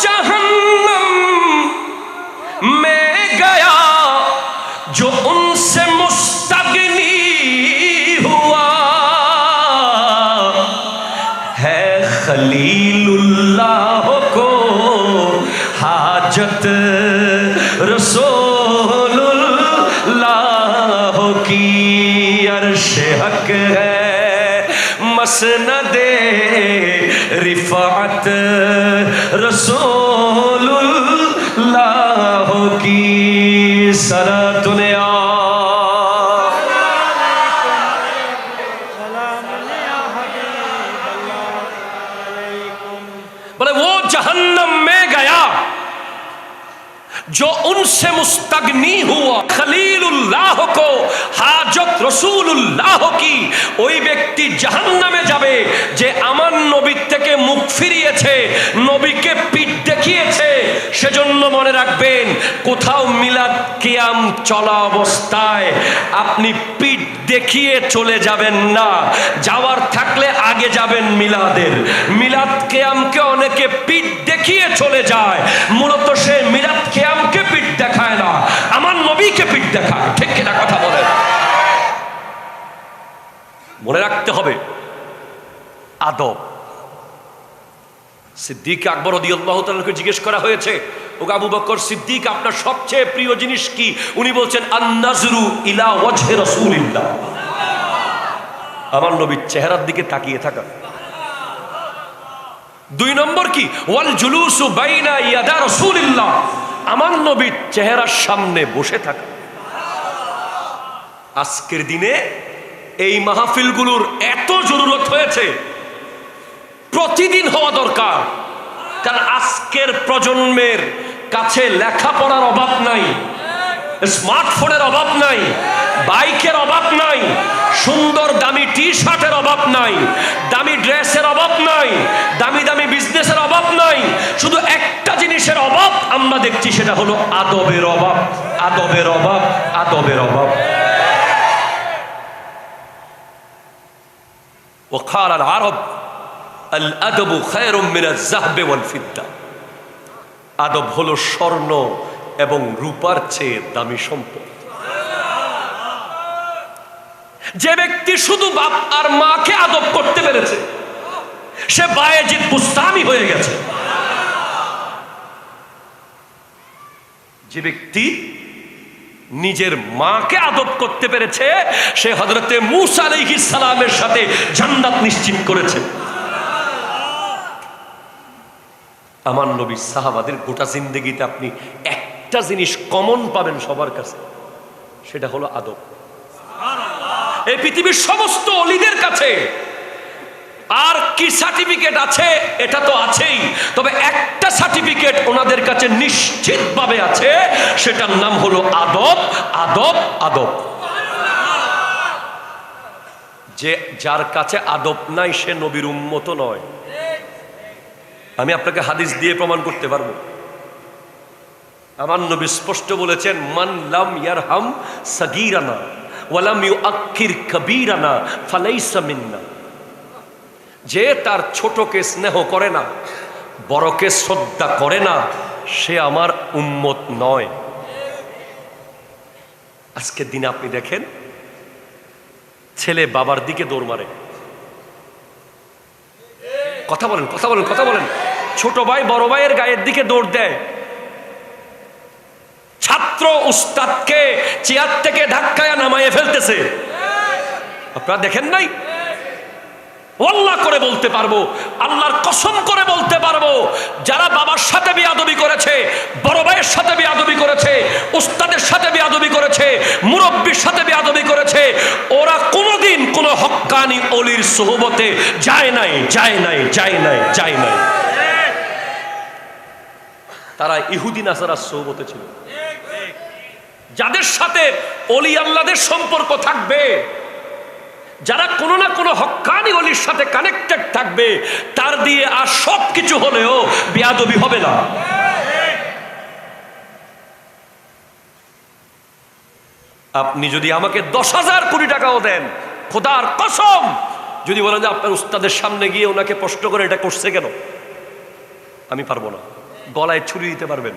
জাহান্নাম মে গয়া जो उनसे मुस्तगनी हुआ है खलीलुल्लाह को हाजत रसूलुल्लाह की अर्श हक है मसनदे रिफात रसूलुल्लाह की सलातुने बोले वो जहन्नम में गया जो उनसे मुस्तगनी हुआ खलीलुल्लाह को हाजत रसूलुल्लाह की। ওই ব্যক্তি জাহান্নামে যাবে যে আমার নবীর থেকে মুখ ফিরিয়েছে, নবীকে পিঠ দেখিয়েছে। সেজন্য মনে রাখবেন, কোথাও মিলাদ কিয়াম চলা অবস্থায় আপনি পিঠ দেখিয়ে চলে যাবেন না, যাওয়ার থাকলে আগে যাবেন মিলাদের। মিলাদ কিয়ামকে অনেকে পিঠ দেখিয়ে চলে যায়, মূলত সে মিলাদ কিয়ামকে পিঠ দেখায় না, আমার নবীকে পিঠ দেখায়। ঠিক কিনা কথা বলেন? মনে রাখতে হবে আদব। সিদ্দিক আকবর রাদিয়াল্লাহু তাআলাকে জিজ্ঞেস করা হয়েছে, ও আবু বকর সিদ্দিক, আপনার সবচেয়ে প্রিয় জিনিস কি? উনি বলছেন, আন-নাজরু ইলা ওয়াজহি রাসূলিল্লাহ, আমার নবীর চেহারার দিকে তাকিয়ে থাকা। 2 নম্বর কি? ওয়াল জুলুসু বাইনা ইয়াদা রাসূলিল্লাহ, আমার নবীর চেহারার সামনে বসে থাকা। আজকের দিনে এই মাহফিলগুলোর এত জরুরত হয়েছে, প্রতিদিন হওয়া দরকার। কারণ আজকের প্রজন্মের কাছে লেখাপড়ার অভাব নাই, স্মার্টফোনের অভাব নাই, বাইকের অভাব নাই, সুন্দর দামি টি শার্টের অভাব নাই, দামি ড্রেসের অভাব নাই, দামি দামি বিজনেসের অভাব নাই। শুধু একটা জিনিসের অভাব আমরা দেখছি, সেটা হলো আদবের অভাব, আদবের অভাব, আদবের অভাব। وقال العرب الأدب خير من الذهب والفضة, আদব হলো স্বর্ণ এবং রূপার চেয়ে দামি সম্পদ। যে ব্যক্তি শুধু বাপ আর মাকে আদব করতে পেরেছে, সে বায়েজিদ বুস্তামি হয়ে গেছে। যে ব্যক্তি নিজের মাকে আদব করতে পেরেছে, সে হযরতে মূসা আলাইহিস সালামের সাথে জান্নাত নিশ্চিত করেছে। আমার নবী সাহাবাদের গোটা জিন্দেগিতে আপনি একটা জিনিস কমন পাবেন সবার কাছে, সেটা হলো আদব। এই পৃথিবীর সমস্ত ওলিদের কাছে আর কি সার্টিফিকেট আছে? এটা তো আছেই, তবে একটা সার্টিফিকেট ওনাদের কাছে নিশ্চিতভাবে আছে, সেটার নাম হলো আদব, আদব, আদব। যে যার কাছে আদব নাই, সে নবীর উম্মত নয়। আমি আপনাকে হাদিস দিয়ে প্রমাণ করতে পারবো। আমার নবী স্পষ্ট বলেছেন, মান লাম ইয়ারহাম সাগীরানা ওয়া লাম ইউআক্কির কবীরানা ফালাইসা মিন্না। যে তার ছোটকে স্নেহ করে না, বড়কে শ্রদ্ধা করে না, সে আমার উম্মত নয়। আজকের দিনে আপনি দেখেন, ছেলে বাবার দিকে দৌড় মারে। কথা বলেন, কথা বলেন, কথা বলেন। ছোট ভাই বড় ভাইয়ের গায়ের দিকে দৌড় দেয়। ছাত্র উস্তাদকে চেয়ার থেকে ধাক্কায় নামায়ে ফেলতেছে। আপনারা দেখেন নাই? আল্লাহ করে বলতে পারবো, আল্লাহর কসম করে বলতে পারবো, যারা বাবার সাথে বেয়াদবি করেছে, বড় ভাইয়ের সাথে বেয়াদবি করেছে, উস্তাদের সাথে বেয়াদবি করেছে, মুরব্বির সাথে বেয়াদবি করেছে, ওরা কোনোদিন কোনো হক্কানি ওলির সোহবতে যায় নাই, যায় নাই, যায় নাই, যায় নাই। তারা ইহুদি নাসারার সোহবতে ছিল। যাদের সাথে ওলি আল্লাহদের সম্পর্ক থাকবে, যারা কোনো না কোনো হক্কানি ওলির সাথে কানেক্টেড থাকবে, তার দিয়ে আর সব কিছু হলেও বেয়াদবি হবে না। আপনি যদি আমাকে 10,000 কোটি টাকাও দেন, খোদার কসম, যদি বলেন যে আপনার উস্তাদের সামনে গিয়ে ওনাকে প্রশ্ন করে এটা করছে কেন, আমি পারবো না। গলায় ছুরি দিতে পারবেন।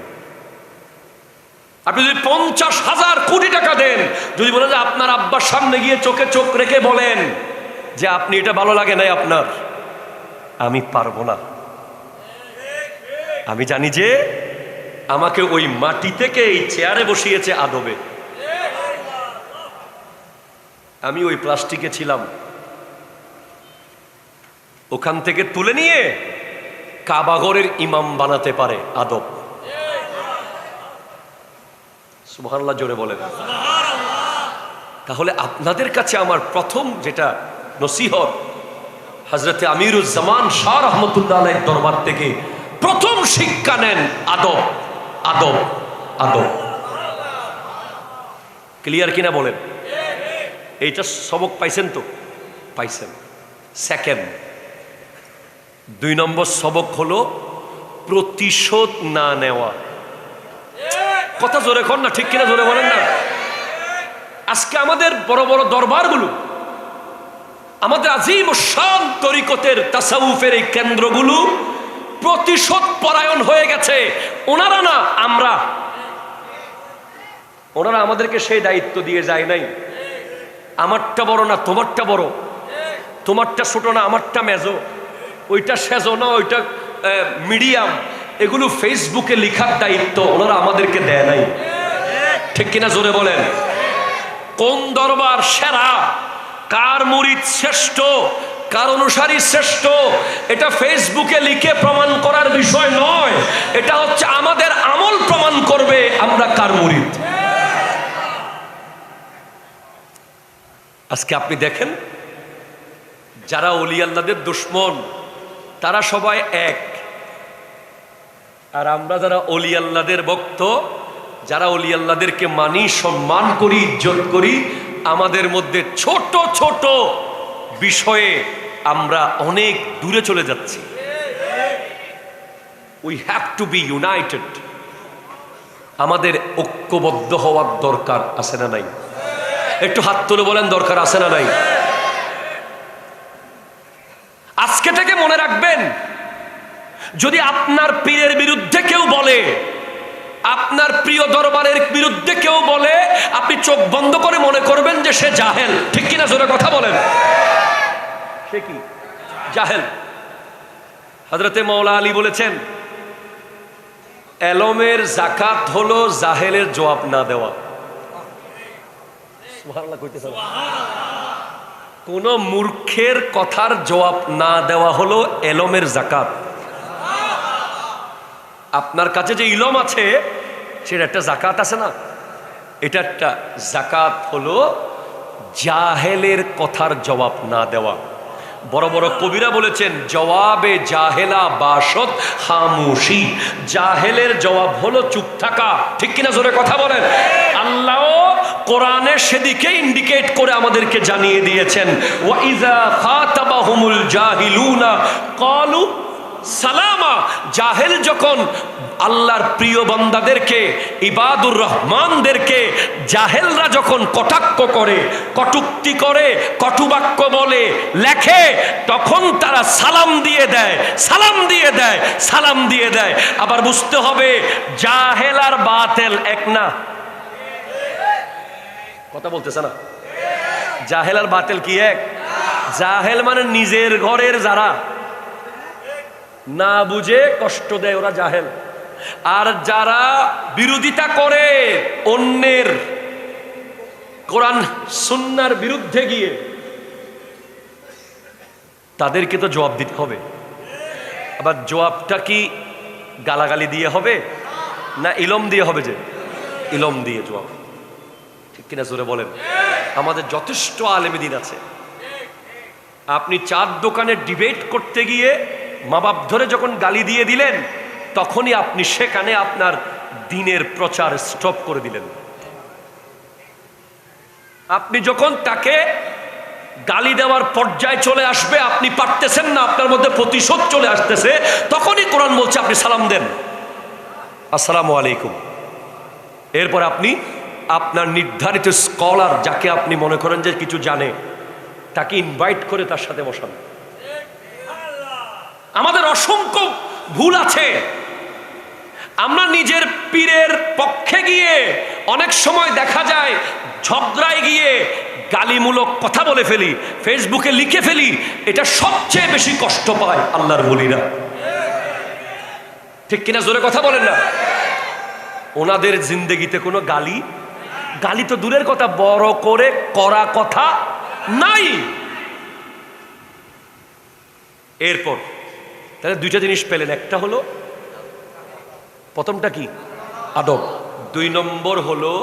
আপনি যদি 50,000 কোটি টাকা দেন, যদি বলেন যে আপনার আব্বার সামনে গিয়ে চোখে চোখ রেখে বলেন যে আপনি এটা ভালো লাগে নাই আপনার, আমি পারবো না। আমি জানি যে আমাকে ওই মাটি থেকে এই চেয়ারে বসিয়েছে আদবে। আমি ওই প্লাস্টিকে ছিলাম, ওখান থেকে তুলে নিয়ে কাবাগরের ইমাম বানাতে পারে আদব। সুবহানাল্লাহ জোরে বলেন। তাহলে আপনাদের কাছে আমার প্রথম যেটা নসিহত, হযরতে আমিরুজ্জামান শাহ রহমতুল্লাহ আলাইহির দরবার থেকে প্রথম শিক্ষা নেন আদব, আদব, আদব। ক্লিয়ার কিনা বলেন? এইটা সবক পাইছেন তো? পাইছেন। সেকেন্ড, 2 নম্বর সবক হলো প্রতিশোধ না নেওয়া। কথা জোরে কর না, ঠিক কিনা জোরে বলেন না। আজকে আমাদের বড় বড় দরবারগুলো, আমাদের আজিম শান তরিকতের তাসাউফের এই কেন্দ্রগুলো প্রতিশোধ পরায়ণ হয়ে গেছে। ওনারা না, আমরা। ওনারা আমাদেরকে সেই দায়িত্ব দিয়ে যায় নাই। আমারটা বড় না তোমারটা বড়, তোমারটা ছোট না আমারটা মেজো, ওইটা সেজো না ওইটা মিডিয়াম, এগুলো ফেসবুকে লেখার দায়িত্ব ওনারা আমাদেরকে দেয় নাই। ঠিক কিনা জোরে বলেন? কোন দরবার সেরা, কার মুরিদ শ্রেষ্ঠ, কার অনুসারী শ্রেষ্ঠ, এটা ফেসবুকে লিখে প্রমাণ করার বিষয় নয়। এটা হচ্ছে আমাদের আমল প্রমাণ করবে আমরা কার মুরিদ। আজকে আপনি দেখেন, যারা ওলি আল্লাহদের দুশমন তারা সবাই এক, আর আমরা যারা ওলি আল্লাহদের ভক্ত, যারা ওলি আল্লাহদেরকে মানি, সম্মান করি, ইজ্জত করি, আমাদের মধ্যে ছোট ছোট বিষয়ে আমরা অনেক দূরে চলে যাচ্ছি। We have to B United. আমাদের ঐক্যবদ্ধ হওয়ার দরকার আছে না নাই? একটু হাত তুলে বলেন, দরকার আছে না নাই? আজকে থেকে মনে রাখবেন, যদি আপনার পীরের বিরুদ্ধে কেউ বলে, আপনার প্রিয় দরবারের বিরুদ্ধে কেউ বলে, আপনি চোখ বন্ধ করে মনে করবেন যে সে জাহেল। ঠিক কিনা জোরে কথা বলেন? সে কি? জাহেল। হযরতে মাওলা আলী বলেছেন, এলমের যাকাত হলো জাহেলের জবাব না দেওয়া। সুবহানাল্লাহ কইতেছেন। কোন মূর্খের কথার জবাব না দেওয়া হলো এলমের যাকাত। আপনার কাছে যে ইলম আছে সেটা একটা যাকাত আছে না? এটা একটা যাকাত হলো জাহেলের কথার জবাব না দেওয়া। বড় বড় কবিরা বলেছেন, জবাবে জাহেলা বাসত খামোশি। জাহেলের জবাব হলো চুপ থাকা। ঠিক কিনা জোরে কথা বলেন? আল্লাহ কোরআনে সেদিকে ইন্ডিকেট করে আমাদেরকে জানিয়ে দিয়েছেন, ওয়া ইযা খাতাবাহুমুল জাহিলুনা ক্বালু সালামা। জাহেল যখন আল্লাহর প্রিয় বান্দাদেরকে, ইবাদুর রহমানদেরকে জাহেলরা যখন কটাক্ষ করে, কটূক্তি করে, কটুবাক্য বলে, লেখে, তখন তারা সালাম দিয়ে দেয়, সালাম দিয়ে দেয়, সালাম দিয়ে দেয়। আবার বুঝতে হবে জাহেল আর বাতিল এক না। কথা বলতেছে না? জাহেল আর বাতিল কি এক? জাহেল মানে নিজের ঘরের যারা না বুঝে কষ্ট দেয় ওরা জাহেল। আর যারা বিরোধিতা করে অন্যের কোরআন সুন্নাহর বিরুদ্ধে গিয়ে, তাদেরকে তো জবাব দিতে হবে। আবার জবাবটা কি গালাগালি দিয়ে হবে না ইলম দিয়ে হবে? যে ইলম দিয়ে জবাব, ঠিক কিনা জোরে বলেন? আমাদের যথেষ্ট আলেমে দিন আছে। আপনি চার দোকানে ডিবেট করতে গিয়ে মা বাপ ধরে যখন গালি দিয়ে দিলেন, তখনই আপনি সেখানে আপনার দ্বীনের প্রচার স্টপ করে দিলেন। আপনি যখন তাকে গালি দেওয়ার পর্যায়ে চলে আসবে, আপনি পারতেছেন না, আপনার মধ্যে প্রতিশোধ চলে আসতেছে, তখনই কোরআন বলছে আপনি সালাম দেন, আসসালামু আলাইকুম। এরপর আপনি আপনার নির্ধারিত স্কলার, যাকে আপনি মনে করেন যে কিছু জানে, তাকে ইনভাইট করে তার সাথে বসান। আমাদের অসংখ্য ভুল আছে। আমরা নিজের পীরের পক্ষে গিয়ে অনেক সময় দেখা যায় ঝগড়ায় গিয়ে গালিমূলক কথা বলে ফেলি, ফেসবুকে লিখে ফেলি। এটা সবচেয়ে বেশি কষ্ট পায় আল্লাহর ওলিরা, ঠিক কিনা জোরে কথা বলেন না? ওনাদের জিন্দেগিতে কোনো গালি গালি তো দূরের কথা, বড় করে করা কথা নাই। এরপর তাহলে দুইটা জিনিস পেলেন, একটা হলো প্রথমটা কি আদব, 2 নম্বর হলো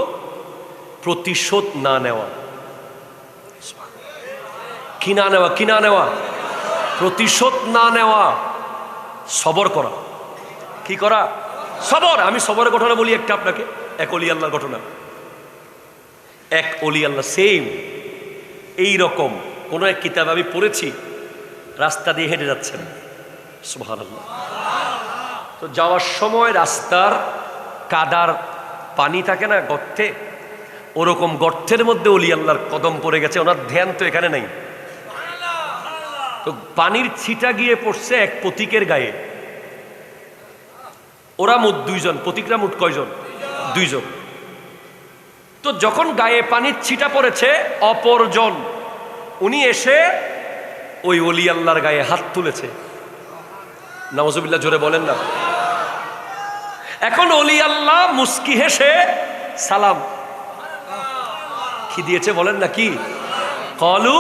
প্রতিশোধ না নেওয়া। কি না নেওয়া? কি না নেওয়া? প্রতিশোধ না নেওয়া, সবর করা। কি করা? সবর। আমি সবরের ঘটনা বলি একটা আপনাকে, এক ওলি আল্লাহর ঘটনা। এক ওলি আল্লাহ সেম এইরকম কোন এক কিতাব আমি পড়েছি, রাস্তা দিয়ে হেঁটে যাচ্ছেন, সুবহানাল্লাহ। তো যাওয়ার সময় রাস্তার কাদার পানি থাকে না গর্তে, ওরকম গর্তের মধ্যে ওলি আল্লাহর কদম পড়ে গেছে। ওনার ধ্যান তো এখানে নেই। তো পানির ছিটা গিয়ে পড়ছে এক পথিকের গায়ে। ওরা মোট 2 জন, পথিকরা মোট কয়জন? 2 জন। তো যখন গায়ে পানির ছিটা পড়েছে, অপরজন উনি এসে ওই ওলি আল্লাহর গায়ে হাত তুলেছে। নাউজুবিল্লাহ, জোরে বলেন না। এখন ওলি আল্লাহ মুস্কি হেসে সালাম কি দিয়েছে বলেন না? কি কলু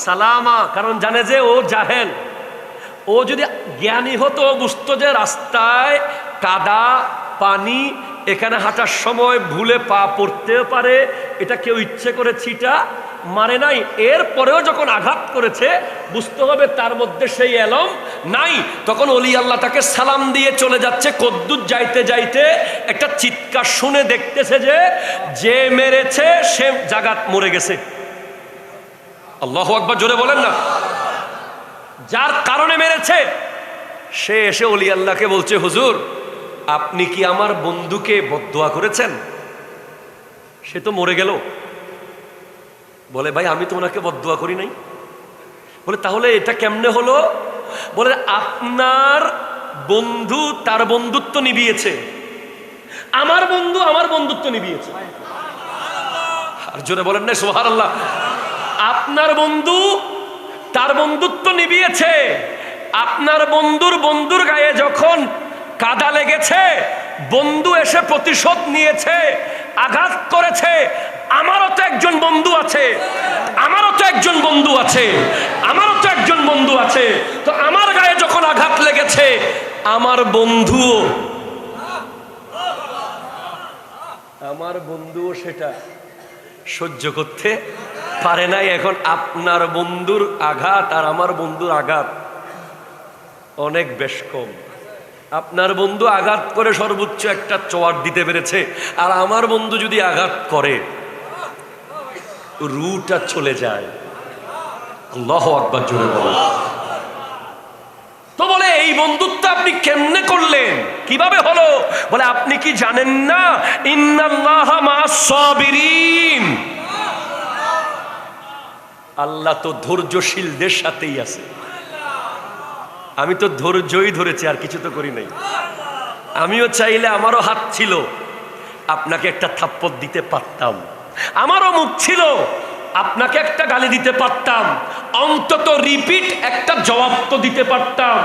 সালামা। কারণ জানে যে ও জাহেল। ও যদি জ্ঞানী হতো, বুঝতো যে রাস্তায় কাদা পানি, এখানে হাঁটার সময় ভুলে পা পড়তেও পারে, এটা কেউ ইচ্ছে করে ছিটা মারে নাই। এরপরেও যখন আঘাত করেছে, বুঝতে হবে তার মধ্যে সেই এলম নাই। তখন ওলি আল্লাহ তাকে সালাম দিয়ে চলে যাচ্ছে। কদ্দুর যাইতে যাইতে একটা চিৎকার শুনে দেখতেছে যে মেরেছে সে জাগাত মরে গেছে। আল্লাহু আকবার, জোরে বলেন না। যার কারণে মেরেছে সে এসে ওলি আল্লাহকে বলছে, হুজুর আপনি কি আমার বন্ধুকে বদদুয়া করেছেন? সে তো মরে গেল। বলে ভাই আমি তো ওনাকে বদদুয়া করি নাই। বলে তাহলে এটা কেমনে হলো? বলে আপনার বন্ধু তার বন্ধুত্ব নিভিয়েছে, আমার বন্ধু আমার বন্ধুত্ব নিভিয়েছে। আর জোরে বলেন না সুবহানাল্লাহ। আপনার বন্ধু তার বন্ধুত্ব নিভিয়েছে। আপনার বন্ধুর গায়ে যখন কাদা লেগেছে, বন্ধু এসে প্রতিশোধ নিয়েছে, আঘাত করেছে। আমারও তো একজন বন্ধু আছে, আমারও তো একজন বন্ধু আছে, আমারও তো একজন বন্ধু আছে। তো আমার গায়ে যখন আঘাত লেগেছে, আমার বন্ধুও সেটা সহ্য করতে পারে নাই। এখন আপনার বন্ধুর আঘাত আর আমার বন্ধুর আঘাত অনেক বেশ কম। আপনার বন্ধু আঘাত করে সর্বোচ্চ একটা চোয়ার দিতে পেরেছে, আর আমার বন্ধু যদি আঘাত করে রুটা চলে যায়। আল্লাহু আকবার, জোরে বলেন। তো বলে এই বন্ধুত্ব আপনি কেমনে করলেন, কিভাবে হলো? বলে আপনি কি জানেন না ইন্নাল্লাহা মা'আস সাবিরিন, আল্লাহ তো ধৈর্যশীলদের সাথেই আছে। আমি তো ধৈর্যই ধরেছি, আর কিছু তো করি নাই। আমিও চাইলে, আমারও হাত ছিল, আপনাকে একটা থাপ্পড় দিতে পারতাম, আমারও মুখ ছিল, আপনাকে একটা গালি দিতে পারতাম, অন্তত রিপিট একটা জবাব তো দিতে পারতাম,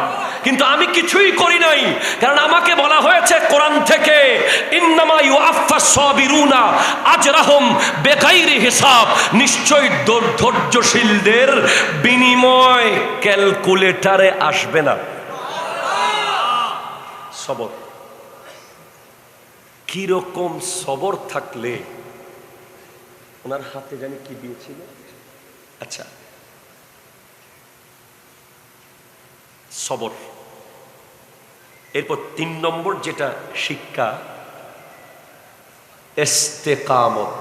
কিন্তু আমি কিছুই করি নাই। কারণ আমাকে বলা হয়েছে কোরআন থেকে, ইন্নামা ইউআফফাস সাবিরুনা আজরাহুম বিগাইরি হিসাব, নিশ্চয় ধৈর্যশীলদের বিনিময় ক্যালকুলেটরে আসবে না। সবর, কিরকম সবর থাকলে, ওনার হাতে জানি কি দিয়েছিল, আচ্ছা সবর। এরপর 3 নম্বর যেটা শিক্ষা, ইস্তেকামত।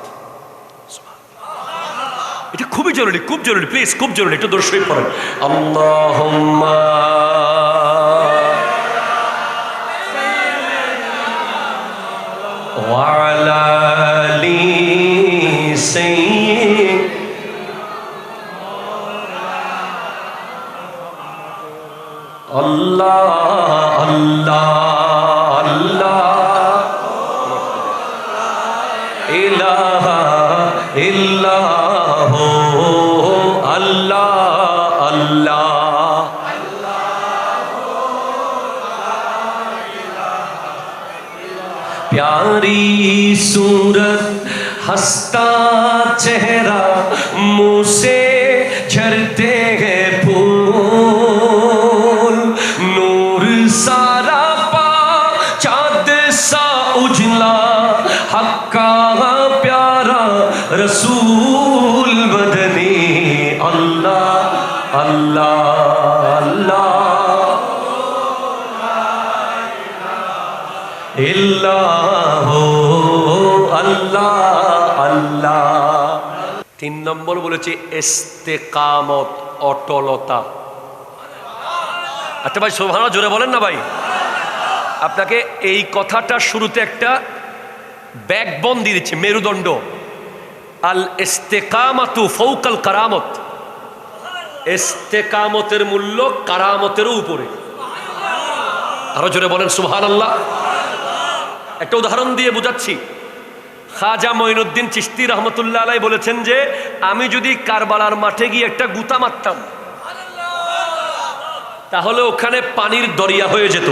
এটা খুবই জরুরি, খুব জরুরি, প্লিজ খুব জরুরি, একটু দর্শক পড়েন। আল্লাহুম্মা ওয়া আলা আলি সাইয়্যিদ আল্লাহ আল্লাহ আল্লাহ ইলাহা ইল্লাহু আল্লাহ আল্লাহ। प्यारी सूरत हंसता चेहरा, मुंह से झरते हैं फूल, नूर सारा पा चाँद सा उजला, हक्का प्यारा रसूल बदनी, अल्लाह अल्लाह अल्लाह ইল্লাহু আল্লাহ আল্লাহ। 3 নম্বর বলেছে ইস্তেকামত, অটলতা। আচ্ছা ভাই সুবহানাল্লাহ জোরে বলেন না ভাই। আপনাকে এই কথাটা শুরুতে একটা ব্যাকবোন দিয়ে দিচ্ছে, মেরুদণ্ড। আল ইস্তেকামাতু ফাওকাল কারামত, ইস্তেকামতের মূল্য কারামতেরও উপরে। আরো জোরে বলেন সুবহানাল্লাহ। একটা উদাহরণ দিয়ে বুঝাচ্ছি। খাজা মঈনুদ্দিন চিশতি রহমতুল্লাহ আলাইহি বলেছেন যে আমি যদি কারবালার মাঠে গিয়ে একটা গুতা মারতাম, তাহলে ওখানে পানির দরিয়া হয়ে যেত।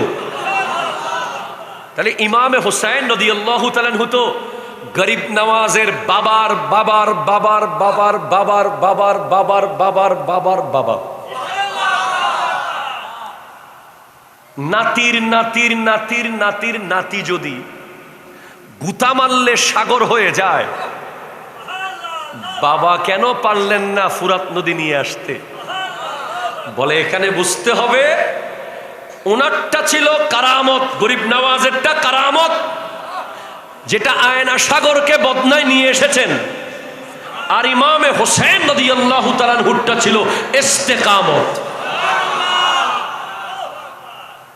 তাহলে ইমামে হুসাইন রাদিয়াল্লাহু তাআলা আনহু তো গরিব নওয়াজের বাবার বাবার বাবার বাবার বাবার বাবার বাবার বাবার বাবার বাবা, নাতির নাতির নাতির নাতির নাতি যদি গুতা মারলে সাগর হয়ে যায়, বাবা কেন পারলেন না ফুরাত নদী নিয়ে আসতে? বলে এখানে বুঝতে হবে ওনারটা ছিল কারামত, গরিব নওয়াজেরটা কারামত, যেটা আয়না সাগরকে বদনায় নিয়ে এসেছেন। আর ইমামে হোসেন রাদিয়াল্লাহু তাআলা আনহুরটা ছিল ইস্তেকামত।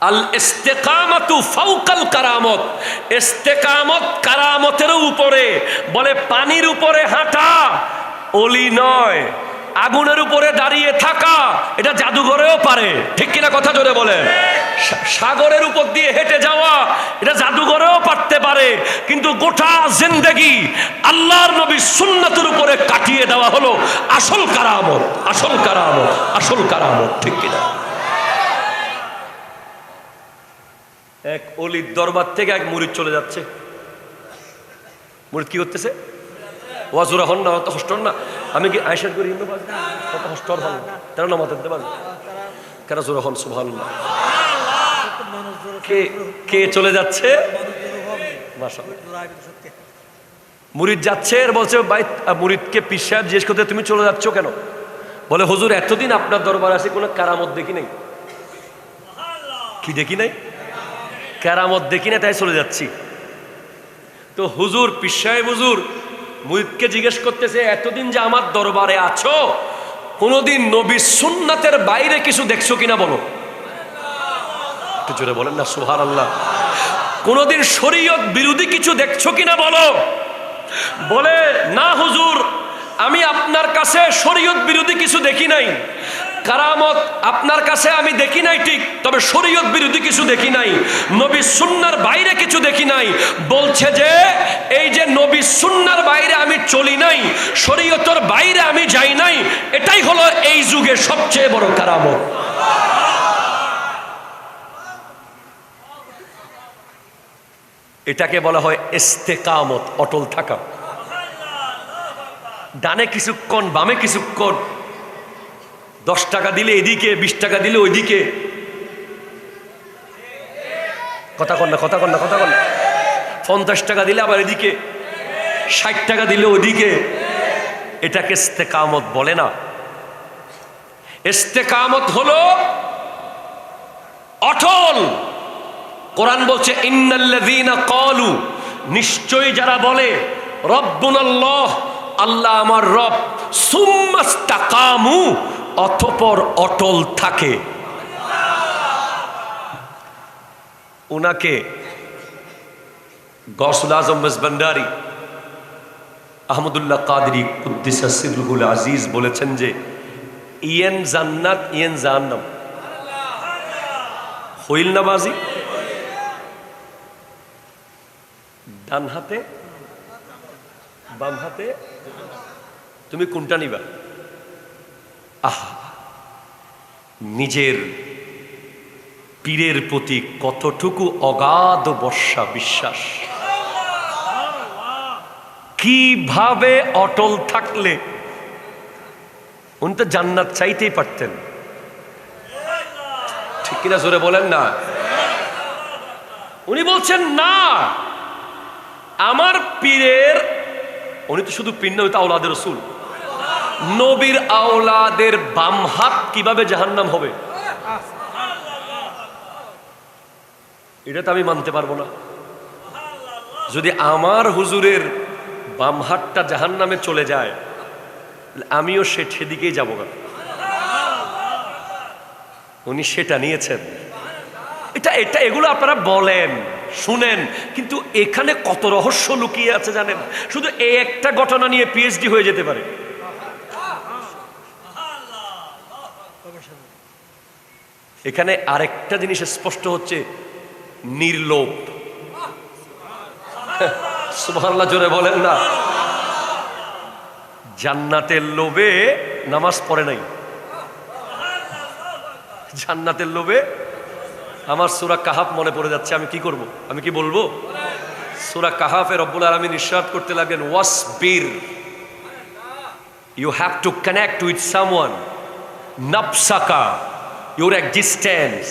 আল ইস্তেকামাতু ফাওকাল কারামত, ইস্তেকামত কারামতের উপরে। বলে পানির উপরে হাঁটা ওলি নয়, আগুনের উপরে দাঁড়িয়ে থাকা এটা জাদুঘরেও পারে, ঠিক কিনা কথা জোরে বলেন। সাগরের উপর দিয়ে হেঁটে যাওয়া এটা জাদুঘরেও পারতে পারে, কিন্তু গোটা জিন্দেগি আল্লাহর নবীর সুন্নতের উপরে কাটিয়ে দেওয়া হলো আসল কারামত, আসল কারামত, আসল কারামত, ঠিক কিনা। এক অলির দরবার থেকে এক মুরিদ চলে যাচ্ছে। মুরিদ কি করতেছে? ওয়াজুরা হন না, অত হস্টন না। আমি কি আয়সার করি অত হস্টর হন তারা নামাজ দিতে পারবে কেন? জোরা হন সুবহানাল্লাহ। কে কে চলে যাচ্ছে? মুরিদ যাচ্ছে, আর বলছে ভাই, মুরিদকে পীর সাহেব জিজ্ঞেস করতে তুমি চলে যাচ্ছ কেন? বলে হুজুর এতদিন আপনার দরবার আছে কোনো কারামত দেখি নাই। কি দেখি নাই? কারামত দেখি না, তাই চলে যাচ্ছি। তো হুজুর, পীর সাহেব হুজুর মুরিদকে জিজ্ঞেস করতেছে এতদিন যে আমার দরবারে আছো, কোনোদিন নবী সুন্নাতের বাইরে কিছু দেখছো কিনা বলো। একটু জোরে বলেন না সুবহানাল্লাহ। কোনদিন শরীয়ত বিরোধী কিছু দেখছো কিনা বলো। বলে না হুজুর, আমি আপনার কাছে শরীয়ত বিরোধী কিছু দেখি নাই, কারামত আপনার কাছে আমি দেখি নাই ঠিক, তবে শরীয়ত বিরোধী কিছু দেখি নাই, নবী সুন্নাহর বাইরে কিছু দেখি নাই। বলছে যে এই যে নবী সুন্নাহর বাইরে আমি চলি নাই, শরীয়তের বাইরে আমি যাই নাই, এটাই হলো এই যুগের সবচেয়ে বড় কারামত। এটাকে বলা হয় ইস্তেকামত, অটল থাকা। ডানে কিছুক্ষণ, বামে কিছুক্ষণ, 10 টাকা দিলে এদিকে, 20 টাকা দিলে ওইদিকে। কথা কন না, কথা কন না, কথা কন না। 50 টাকা দিলে আবার এদিকে, 60 টাকা দিলে ওইদিকে। এটাকে ইস্তেকামত বলে না। ইস্তেকামত হলো অটল। কোরআন বলছে ইন্নাল্লাযীনা ক্বালু, নিশ্চয়ই যারা বলে রব্বুনাল্লাহ, আল্লাহ আমার রব, সুম্মাস্তাকামু, অতঃপর অটল থাকে। উনাকে গৌসুল আজম মেজবান্ডারি আহমদুল্লাহ কাদরি কুদ্দিসা সিররুহুল আজিজ বলেছেন যে ইয়েন জান্নাত ইয়েন জাহান্নাম। হইল না বাজি? ডান হাতে বাম হাতে, তুমি কোনটা নিবা? আহা, নিজের পীরের প্রতি কতটুকু অগাধ বর্ষা বিশ্বাস, কিভাবে অটল থাকলে। উনি তো জান্নাত চাইতেই পারতেন, ঠিক কিনা জোরে বলেন না। উনি বলছেন না, আমার পীরের, উনি তো শুধু পীর না, উনি তো আওলাদের রাসূল, নবীর আওলাদের বাম হাত কিভাবে জাহান্নাম হবে, এটা তো আমি মানতে পারবো না। যদি আমার হুজুরের বাম হাতটা জাহান্নামে চলে যায়, আমিও সেদিকেই যাবো না। উনি সেটা নিয়েছেন। এগুলো আপনারা বলেন, শুনেন, কিন্তু এখানে কত রহস্য লুকিয়ে আছে জানেন। শুধু এই একটা ঘটনা নিয়ে পিএইচডি হয়ে যেতে পারে। এখানে আরেকটা জিনিস স্পষ্ট হচ্ছে, নির্লোভ। সুবহানাল্লাহ জোরে বলেন না। জান্নাতের লোভে নামাজ পড়ে নাই, জান্নাতের লোভে। আমার সূরা কাহাফ মনে পড়ে যাচ্ছে, আমি কি করব, আমি কি বলবো? সূরা কাহাফে রব্বুল আলামিন ইরশাদ করতে লাগলেন, ওয়াসবির, you have to connect with someone, নাফসাকা, ইউর এক্সিস্টেন্স।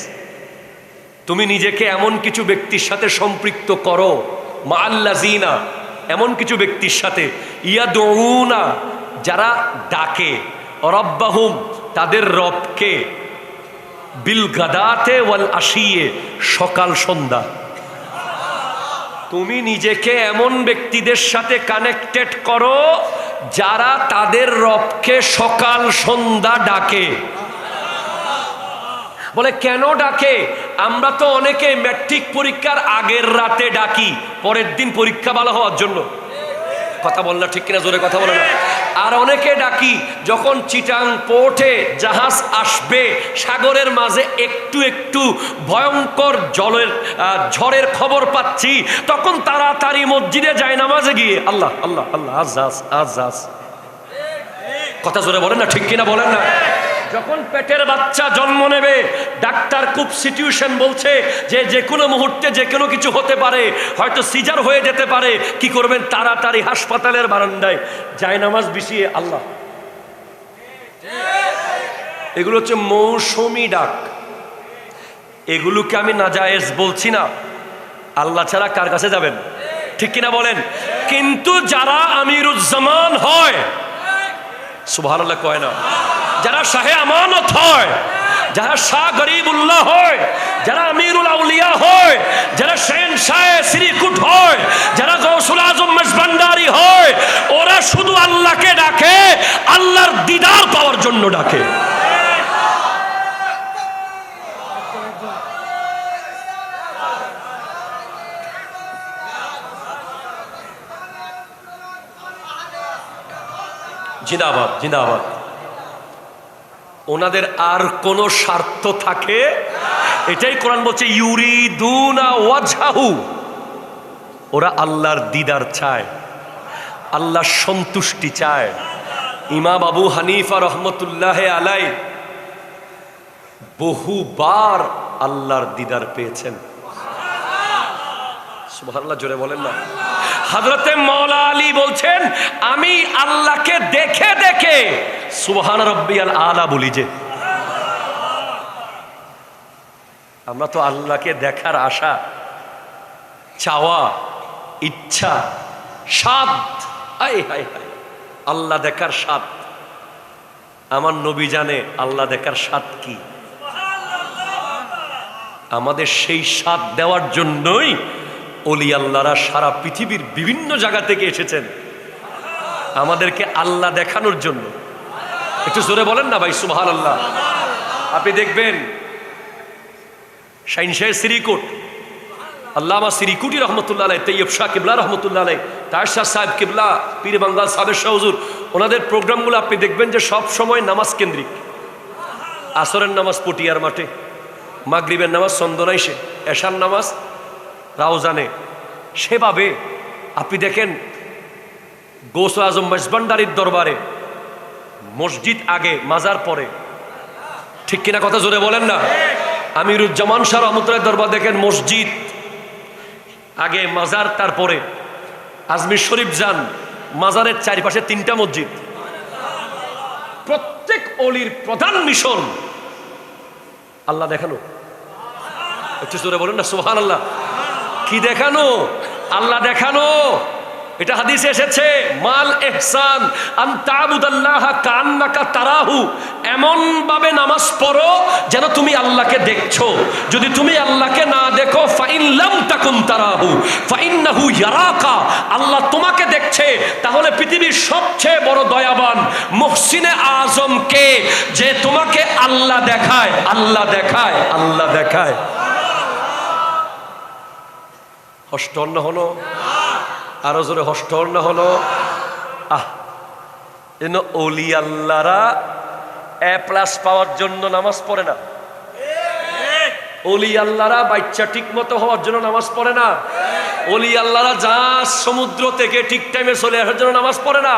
তুমি নিজেকে এমন কিছু ব্যক্তির সাথে সম্পৃক্ত করো, মাআল্লাযিনা, এমন কিছু ব্যক্তির সাথে, ইয়াদউনা, যারা ডাকে, রব্বাহুম, তাদের রবকে, বিল গাদাতে ওয়াল আশিয়ে, সকাল সন্ধ্যা। তুমি নিজেকে এমন ব্যক্তিদের সাথে কানেক্টেড করো যারা তাদের রবকে সকাল সন্ধ্যা ডাকে। বলে কেন ডাকে? আমরা তো অনেকে ম্যাট্রিক পরীক্ষার আগের রাতে ডাকি, পরের দিন পরীক্ষা ভালো হওয়ার জন্য। কথা বল না, ঠিক কিনা জোরে কথা বলে না। আর অনেকে ডাকি যখন চিটাং পোর্টে জাহাজ আসবে, সাগরের মাঝে একটু একটু ভয়ঙ্কর ঝড়ের খবর পাচ্ছি, তখন তাড়াতাড়ি মসজিদে যায় নামাজে গিয়ে আল্লাহ আল্লাহ আল্লাহ আজ। কথা জোরে বলেন না, ঠিক কিনা বলেন না। যখন পেটের বাচ্চা জন্ম নেবে, ডাক্তার খুব সিচুয়েশন বলছে যে কোনো মুহূর্তে যে কোনো কিছু হতে পারে, হয়তো সিজার হয়ে যেতে পারে, কি করবেন? তাড়াতাড়ি হাসপাতালের বারান্দায় যায় নামাজ বিছিয়ে আল্লাহ। এগুলো হচ্ছে মৌসুমী ডাক। এগুলোকে আমি নাজায়েজ বলছি না। আল্লাহ ছাড়া কার কাছে যাবেন? ঠিক কিনা বলেন। কিন্তু যারা আমিরুজ্জামান হয়, সুবহানাল্লাহ কয় না, যারা শাহে আমানত হয়, যারা শাহ গরিবুল্লাহ হয়, যারা আমিরুল আউলিয়া হয়, যারা শাহ শ্রীকুট হয়, যারা গৌসুল আজম মেজবান্ডারি হয়, ওরা শুধু আল্লাহকে ডাকে, আল্লাহর দিদার পাওয়ার জন্য ডাকে। জিন্দাবাদ জিন্দাবাদ। ওনাদের আর কোনো স্বার্থ থাকে? এটাই কোরআন বলছে ইউরিদুনা ওয়াজহাহু, ওরা আল্লাহর দিদার চায়, আল্লাহর সন্তুষ্টি চায়। ইমাম আবু হানিফা রহমতুল্লাহ আলাই বহুবার আল্লাহর দিদার পেয়েছেন। সুবহানাল্লাহ, জোরে বলেন না। হযরতে মাওলা আলী বলছেন আমি আল্লাহকে দেখে দেখে সুবহান রাব্বিয়াল আলা বলি। যে আমরা তো আল্লাহকে দেখার আশা, চাওয়া, ইচ্ছা, স্বাদ, আয় হায় হায়, আল্লাহ দেখার স্বাদ। আমার নবী জানে আল্লাহ দেখার স্বাদ কি। আমাদের সেই স্বাদ দেওয়ার জন্যই ওলি আল্লাহরা সারা পৃথিবীর বিভিন্ন জায়গা থেকে এসেছেন আমাদেরকে আল্লাহ দেখানোর জন্য। একটু জোরে বলেন না ভাই সুবহানাল্লাহ। আপনি দেখবেন শাইনশাহ সিরিকুট, আল্লামা সিরিকুটি রহমতুল্লাহ আলাইহি, তৈয়ব শাহ কিবলা রহমতুল্লাহ আলাইহি, তাহের শাহ সাহেব কিবলা, পীর বাঙ্গাল সাবের শাহ হুজুর, ওনাদের প্রোগ্রামগুলো আপনি দেখবেন যে সব সময় নামাজ কেন্দ্রিক। আসরের নামাজ পটিয়ার মাঠে, মাগরিবের নামাজ চন্দনাইশে, এশার নামাজ রাউজানে। সেভাবে আপনি দেখেন গৌসে আজম মেজবান্ডারির দরবারে মসজিদ আগে, মাজার পরে। ঠিক কিনা কথা জোরে বলেন না। আমিরুজ্জামান শাহ রহমতুল্লাহ দরবার দেখেন মসজিদ আগে, মাজার তারপরে। আজমির শরীফ যান, মাজারের চারিপাশে 3টা মসজিদ। প্রত্যেক অলির প্রধান মিশন আল্লাহ দেখানো। একটু জোরে বলেন না সুবহানাল্লাহ। কি দেখানো? আল্লাহ দেখানো। এটা হাদিসে এসেছে, মাল ইহসান আন তা'বুদাল্লাহা কান্নাকা তারাহু, এমন ভাবে নামাজ পড়ো যেন তুমি আল্লাহকে দেখছো। যদি তুমি আল্লাহকে না দেখো, ফাইন লাম তাকুন তারাহু ফাইন্নাহু ইয়ারাকা, আল্লাহ তোমাকে দেখছে। তাহলে পৃথিবীর সবচেয়ে বড় দয়াবান মুহসিনে আজম কে, যে তোমাকে আল্লাহ দেখায়, আল্লাহ দেখায়, আল্লাহ দেখায়। হষ্টন্ন হলো, আরো জোরে হষ্টন্ন হলো। ওলি আল্লাহরা A+ পাওয়ার জন্য নামাজ পড়ে না। ওলি আল্লাহরা বাচ্চা ঠিক মতো হওয়ার জন্য নামাজ পড়ে না। ওলি আল্লাহরা জাহাজ সমুদ্র থেকে ঠিক টাইমে চলে আসার জন্য নামাজ পড়ে না।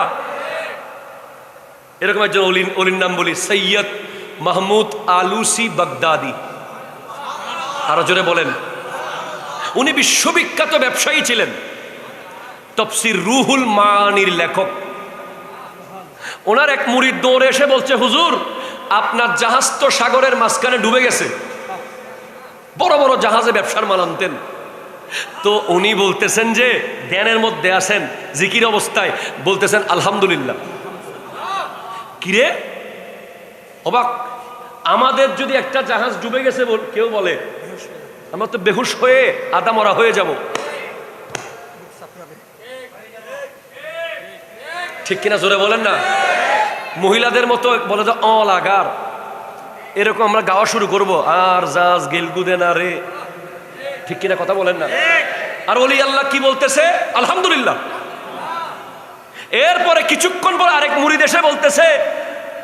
এরকম একজন অলির নাম বলি, সৈয়দ মাহমুদ আলুসি বাগদাদি। আরো জোরে বলেন। উনি বিশ্ববিখ্যাত ব্যবসায়ী ছিলেন, তাফসীর রুহুল মানির লেখক। ওনার এক মুরিদ দৌড়ে এসে বলছে, হুজুর আপনার জাহাজ তো সাগরের মাঝখানে ডুবে গেছে। বড় বড় জাহাজে ব্যবসার মাল আনতেন। তো উনি বলতেছেন যে ধ্যানের মধ্যে আছেন, জিকির অবস্থায় বলতেছেন আলহামদুলিল্লাহ। কিরে অবাক, আমাদের যদি একটা জাহাজ ডুবে গেছে কেউ বলে, আমরা তো বেহুশ হয়ে আদা মরা হয়ে যাব। ঠিক কিনা জোরে বলেন না। মহিলাদের মতো বলে যে অলাগার, এরকম আমরা গাওয়া শুরু করব, আর জাহাজ গেলগুদে না রে। ঠিক কিনা কথা বলেন না। আর ওলি আল্লাহ কি বলতেছে? আলহামদুলিল্লাহ। এরপরে কিছুক্ষণ পর আরেক মুরিদ এসে বলতেছে,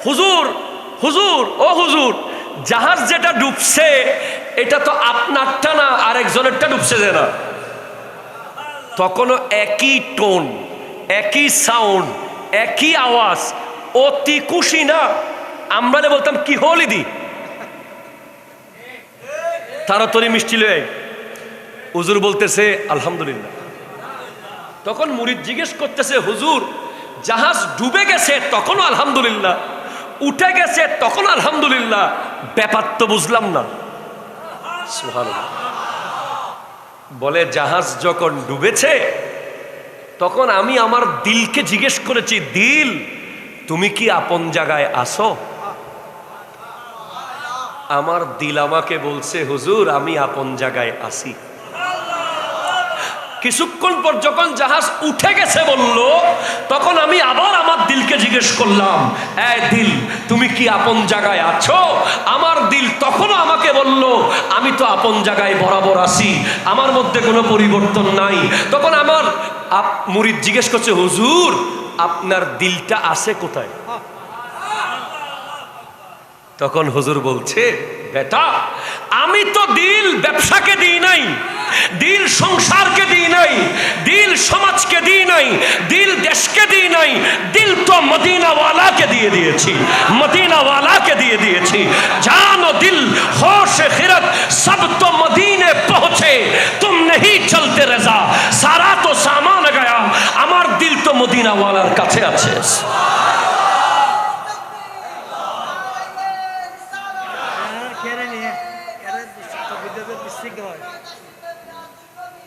হুজুর হুজুর ও হুজুর, জাহাজ যেটা ডুবছে এটা তো আপনারটা না, আরেকজনেরটা ডুবছে যে না। তখনও একই টোন, একই সাউন্ড, একই আওয়াজ, অতি খুশি না। আমরা বলতাম কি হলি দি, তাড়াতাড়ি মিষ্টি লয়ে। হুজুর বলতেছে আলহামদুলিল্লাহ। তখন মুরিদ জিজ্ঞেস করতেছে, হুজুর জাহাজ ডুবে গেছে তখনও আলহামদুলিল্লাহ, উঠে গেছে তখন আলহামদুলিল্লাহ, ব্যাপার তো বুঝলাম না। সুবহানাল্লাহ। বলে জাহাজ যখন ডুবেছে তখন আমি আমার দিলকে জিজ্ঞেস করেছি, দিল তুমি কি আপন জায়গায় আসো? আমার দিল আমাকে বলছে, হুজুর আমি আপন জায়গায় আসি। কিছুক্ষণ পর যখন জাহাজ উঠে গেছে বলল, তখন আমি আবার আমার দিলকে জিজ্ঞেস করলাম, এই দিল তুমি কি আপন জায়গায় আছো? আমার দিল তখনও আমাকে বলল, আমি তো আপন জায়গায় বরাবর আছি, আমার মধ্যে কোনো পরিবর্তন নাই। তখন আমার মুরিদ জিজ্ঞেস করছে, হুজুর আপনার দিলটা আছে কোথায়? তখন হুজুর বলছে, বেটা আমি তো দিল ব্যবসাকে দিই নাই, দিল সংসারকে দিই নাই, দিল সমাজকে দিই নাই, দিল দেশকে দিই নাই, দিল তো মদিনাওয়ালাকে দিয়ে দিয়েছি, মদিনাওয়ালাকে দিয়ে দিয়েছি। জান ও দিল होश खिरत सब तो मदीने पहुंचे, तुम नहीं चलते रजा, सारा तो सामान गया, আমার দিল তো মদিনাওয়ালার কাছে আছে।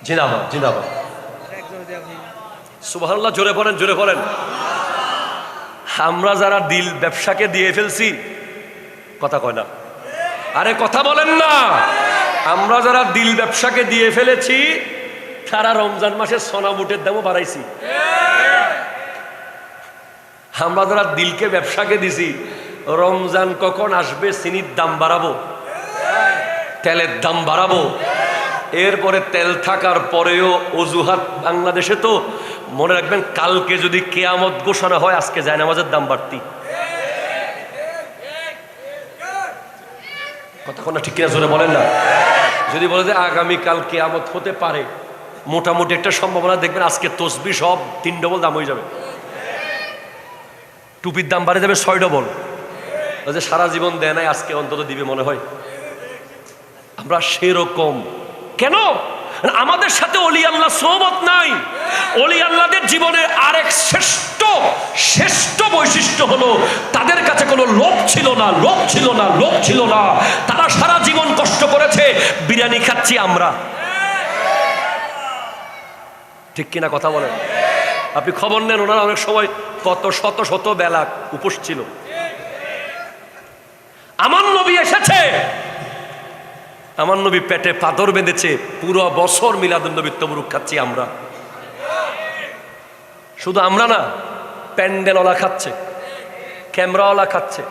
জিন্দাবাদ জিন্দাবাদ, সুবহানাল্লাহ, জোরে পড়েন জোরে পড়েন। আমরা যারা দিল ব্যবসাকে দিয়ে ফেলছি, কথা কয় না, আরে কথা বলেন না, আমরা যারা দিল ব্যবসাকে দিয়ে ফেলেছি তারা রমজান মাসে সোনা বুটের দামও বাড়াইছি। আমরা যারা দিলকে ব্যবসাকে দিছি, রমজান কখন আসবে চিনির দাম বাড়াবো, তেলের দাম বাড়াবো, এরপরে তেল থাকার পরেও অজুহাত। বাংলাদেশে তো মনে রাখবেন, কালকে যদি কেয়ামত ঘোষণা হয়, আজকে জায়নামাজের দাম বাড়তি। কতক্ষণ না ঠিক কিনা জোরে বলেন না। যদি বলে যে আগামীকাল কেয়ামত হতে পারে, মোটামুটি একটা সম্ভাবনা দেখবেন আজকে তসবিহ সব 3 ডবল দাম হয়ে যাবে, টুপির দাম বাড়ে যাবে 6 ডবল। সারা জীবন দেয় নাই, আজকে অন্তত দিবে মনে হয়। আমরা সেরকম কেন? আমাদের সাথে ওলি আল্লাহ সোহবত নাই। ওলি আল্লাহদের জীবনের আরেক শ্রেষ্ঠ বৈশিষ্ট্য হলো তাদের কাছে কোনো লোভ ছিল না, লোভ ছিল না, লোভ ছিল না। তারা সারা জীবন কষ্ট করেছে, বিরিয়ানি খাচ্ছি আমরা, ঠিক কিনা কথা বলেন? আপনি খবর নেন, ওনারা অনেক সময় কত শত শত বেলা উপোস ছিল। আমার নবী এসেছে, আমার নবী পেটে পাথর বেঁধেছে, পুরো বছর মিলাদুন নবীর তবরুক খাচ্ছি আমরা। শুধু আমরা না, প্যান্ডেলওয়ালা খাচ্ছে, ক্যামেরাওয়ালা খাচ্ছে,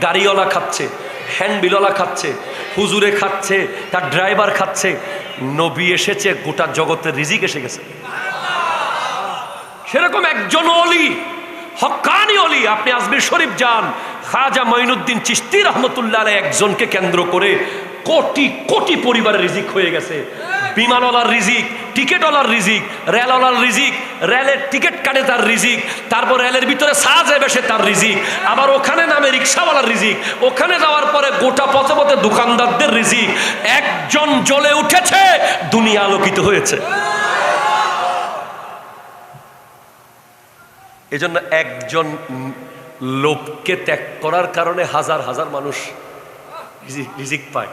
গাড়িওয়ালা খাচ্ছে, হ্যান্ডবিলওয়ালা খাচ্ছে, হুজুরে খাচ্ছে, তার ড্রাইভার খাচ্ছে। নবী এসেছে, গোটা জগতের রিজিক এসে গেছে। সেরকম একজন ওলি, হক্কানি ওলি, আপনি আজমির শরীফ যান, খাজা মঈনুদ্দিন চিশতি রহমতুল্লাহ আলাইহি একজনকে কেন্দ্র করে কোটি কোটি পরিবারের রিজিক হয়ে গেছে। বিমানওয়ালার রিজিক, টিকিটওয়ালার রিজিক, রেলওয়ালার রিজিক, রেলের টিকিট কাটে তার রিজিক, তারপর রেলের ভিতরে সাজে বসে তার রিজিক, আবার ওখানে নামে রিক্সাওয়ালার রিজিক, ওখানে যাওয়ার পরে গোটা পথে পথে দোকানদারদের রিজিক। একজন জ্বলে উঠেছে, দুনিয়া আলোকিত হয়েছে। এজন্য একজন লোককে ত্যাগ করার কারণে হাজার হাজার মানুষ রিজিক পায়।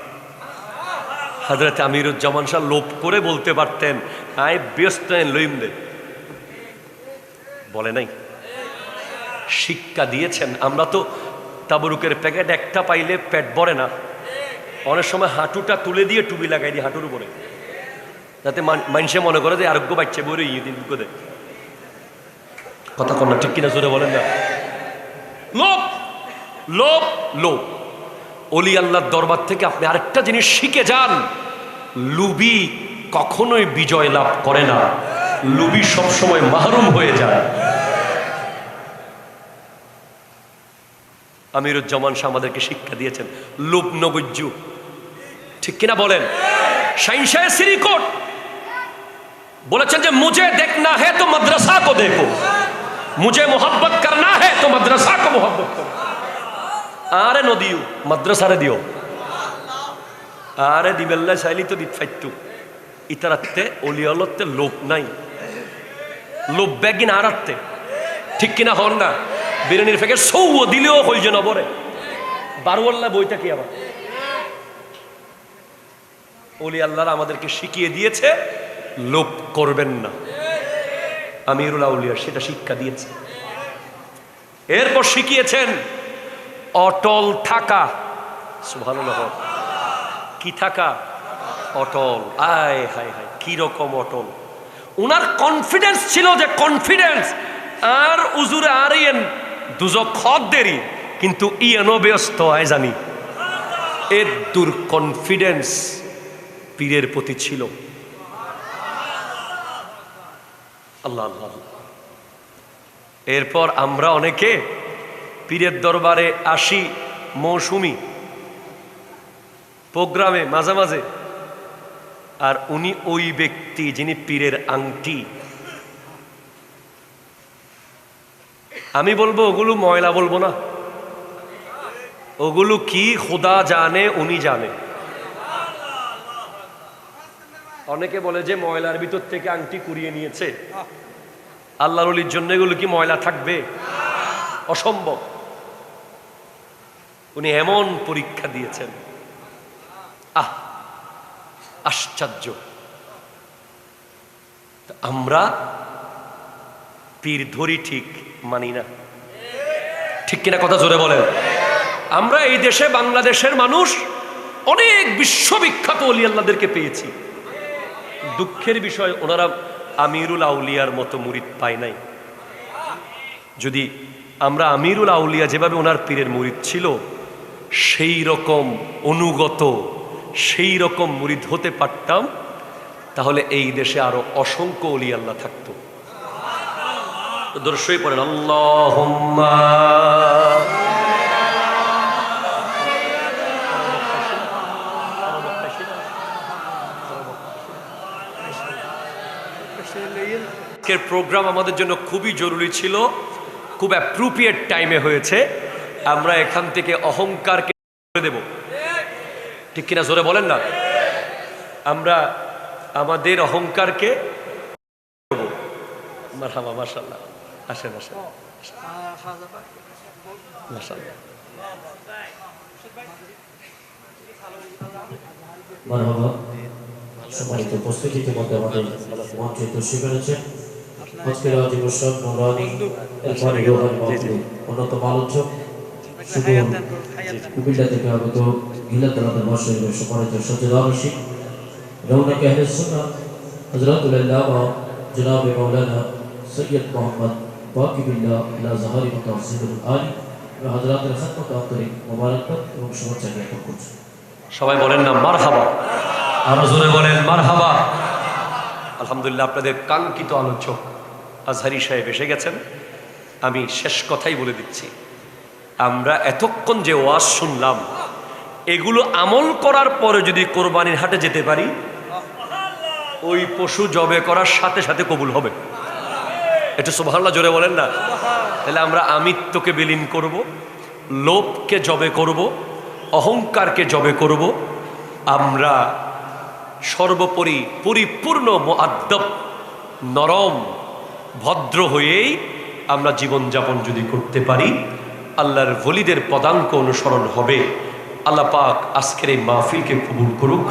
হযরত আমিরুজ্জামান শাহ লোভ করে বলতে পারতেন, আয় ব্যস্ত লইম দে, বলে নাই, শিক্ষা দিয়েছেন। আমরা তো তাবরুকের প্যাকেট একটা পাইলে পেট ভরে না, অনেক সময় হাঁটুটা তুলে দিয়ে টুপি লাগাই দিই হাঁটুর উপরে, যাতে মানুষে মনে করে যে আরোগ্য বাচ্চা বই দিন করে। কথা কন্যা ঠিক কিনা জোরে বলেন না। লোভ লোভ লোভ। ওলি আল্লাহর দরবার থেকে আপনি আরেকটা জিনিস শিখে যান, লুবি কখনোই বিজয় লাভ করে না, লুবি সবসময় মাহরুম হয়ে যায়। আমিরুজ্জামান শাহ আমাদেরকে শিক্ষা দিয়েছেন, লোভ নবজ্জু, ঠিক কিনা বলেন? শাহিন শাহ সিরিকোট বলেছেন যে মুঝে দেখনা है तो मदरसा को देखो, मुझे मोहब्बत करना है तो मदरसा को मोहब्बत करो। আরে নদিও মাদ্রাসারে দিও, আরে দিবেল্লা চাইলি তো দিত ফাইতু। ইতারাতে অলিয়ালতে লোভ নাই, লোভ ব্যাগিন আরাতে, ঠিক কিনা হন না? বিরিয়ানির ফেকে সৌ দিলেও হই যে নবরে বারোয়াল্লা বইটা কি আবার। ওলি আল্লাহরা আমাদেরকে শিখিয়ে দিয়েছে লোভ করবেন না। আমিরুল আউলিয়া সেটা শিক্ষা দিয়েছে। এরপর শিখিয়েছেন অটল থাকা। সুবহানাল্লাহ। কি থাকা? অটল। আয় হায় হায়, কি রকম অটল! উনার কনফিডেন্স ছিল যে কনফিডেন্স আর উজুরে আর ইয়েন দুজক খত দেরি, কিন্তু ইয়েনও ব্যস্ত আয় জানি। এর দূর কনফিডেন্স পীরের প্রতি ছিল। আল্লাহ আল্লাহ। এরপর আমরা অনেকে পীরের দরবারে আসি মৌসুমি প্রোগ্রামে মাঝে মাঝে, আর উনি ওই ব্যক্তি যিনি পীরের আংটি। আমি বলবো ওগুলো ময়লা বলবো না, ওগুলো কি খোদা জানে, উনি জানে। অনেকে বলে যে ময়লার ভিতর থেকে আংটি কুড়িয়ে নিয়েছে, আল্লাহর ওলির জন্য এগুলো কি ময়লা থাকবে? অসম্ভব। উনি এমন পরীক্ষা দিয়েছেন, আশ্চর্য। আমরা পীর ধরি ঠিক, মানি না, ঠিক কিনা? কথা জোরে বলেন। আমরা এই দেশে বাংলাদেশের মানুষ অনেক বিশ্ববিখ্যাত ওলি আল্লাহদেরকে পেয়েছি। দুঃখের বিষয় ওনারা আমিরুল আউলিয়ার মতো মুরিদ পায় নাই। যদি আমরা আমিরুল আউলিয়া যেভাবে ওনার পীরের মুরিদ ছিল সেই রকম অনুগত, সেই রকম মুরিদ হতে পারতাম, তাহলে এই দেশে আরো অসংখ্য ওলি আল্লাহ থাকতো। দর্শই পড়েন আল্লাহুম্মা। প্রোগ্রাম আমাদের জন্য খুবই জরুরি ছিল, খুব অ্যাপ্রোপ্রিয়েট টাইমে হয়েছে। আমরা এখান থেকে অহংকারকে দেব, ঠিক কিনা? জোরে বলেন না। আমরা আমাদের অহংকারকে মারহাবা, মাশাআল্লাহ। আসেন আসেন, মাশাআল্লাহ। মারহাবা। সম্মানিত উপস্থিতি, ইতিমধ্যে আমাদের মঞ্চে দর্শী করেছেন আজকের আজীবন নুরানি এলফানি রোহানি মাহফিলের অন্যতম আলোচক কুমিল্লা থেকে আগত গিলাতলাদের মহাশয়ের সম্মানিত সজ্জাদানসী রৌনক আহলে সুন্নাহ হযরতুল আল্লামা জনাব মাওলানা সৈয়দ মোহাম্মদ বাকিবুল্লাহ আলা জাহারি মুতাওয়াসসিতুল আলী ও হযরতের খাতমত আন্তরিক মোবারকবাদ এবং শুভেচ্ছা জ্ঞাপন করছি। সবাই বলেন না মারহাবা, আরো জোরে বলেন মারহাবা। আলহামদুলিল্লাহ, আপনাদের কাঙ্ক্ষিত আলোচক আজহারি সাহেব এসে গেছেন। আমি শেষ কথাই বলে দিচ্ছি, আমরা এতক্ষণ যে ওয়াজ শুনলাম এগুলো আমল করার পরে যদি কোরবানির হাটে যেতে পারি, ওই পশু জবে করার সাথে সাথে কবুল হবে। এটা সুবহানাল্লাহ জোরে বলেন না। তাহলে আমরা আমিত্বকে বিলীন করব, লোভকে জবে করব, অহংকারকে জবে করব। আমরা সর্বোপরি পরিপূর্ণ মুআদ্দাব, নরম ভদ্র হয়েই আমরা জীবনযাপন যদি করতে পারি, আল্লাহর ওলিদের পদাঙ্ক অনুসরণ হবে। আল্লাহ পাক আজকের এই মাহফিলকে কবুল করুক।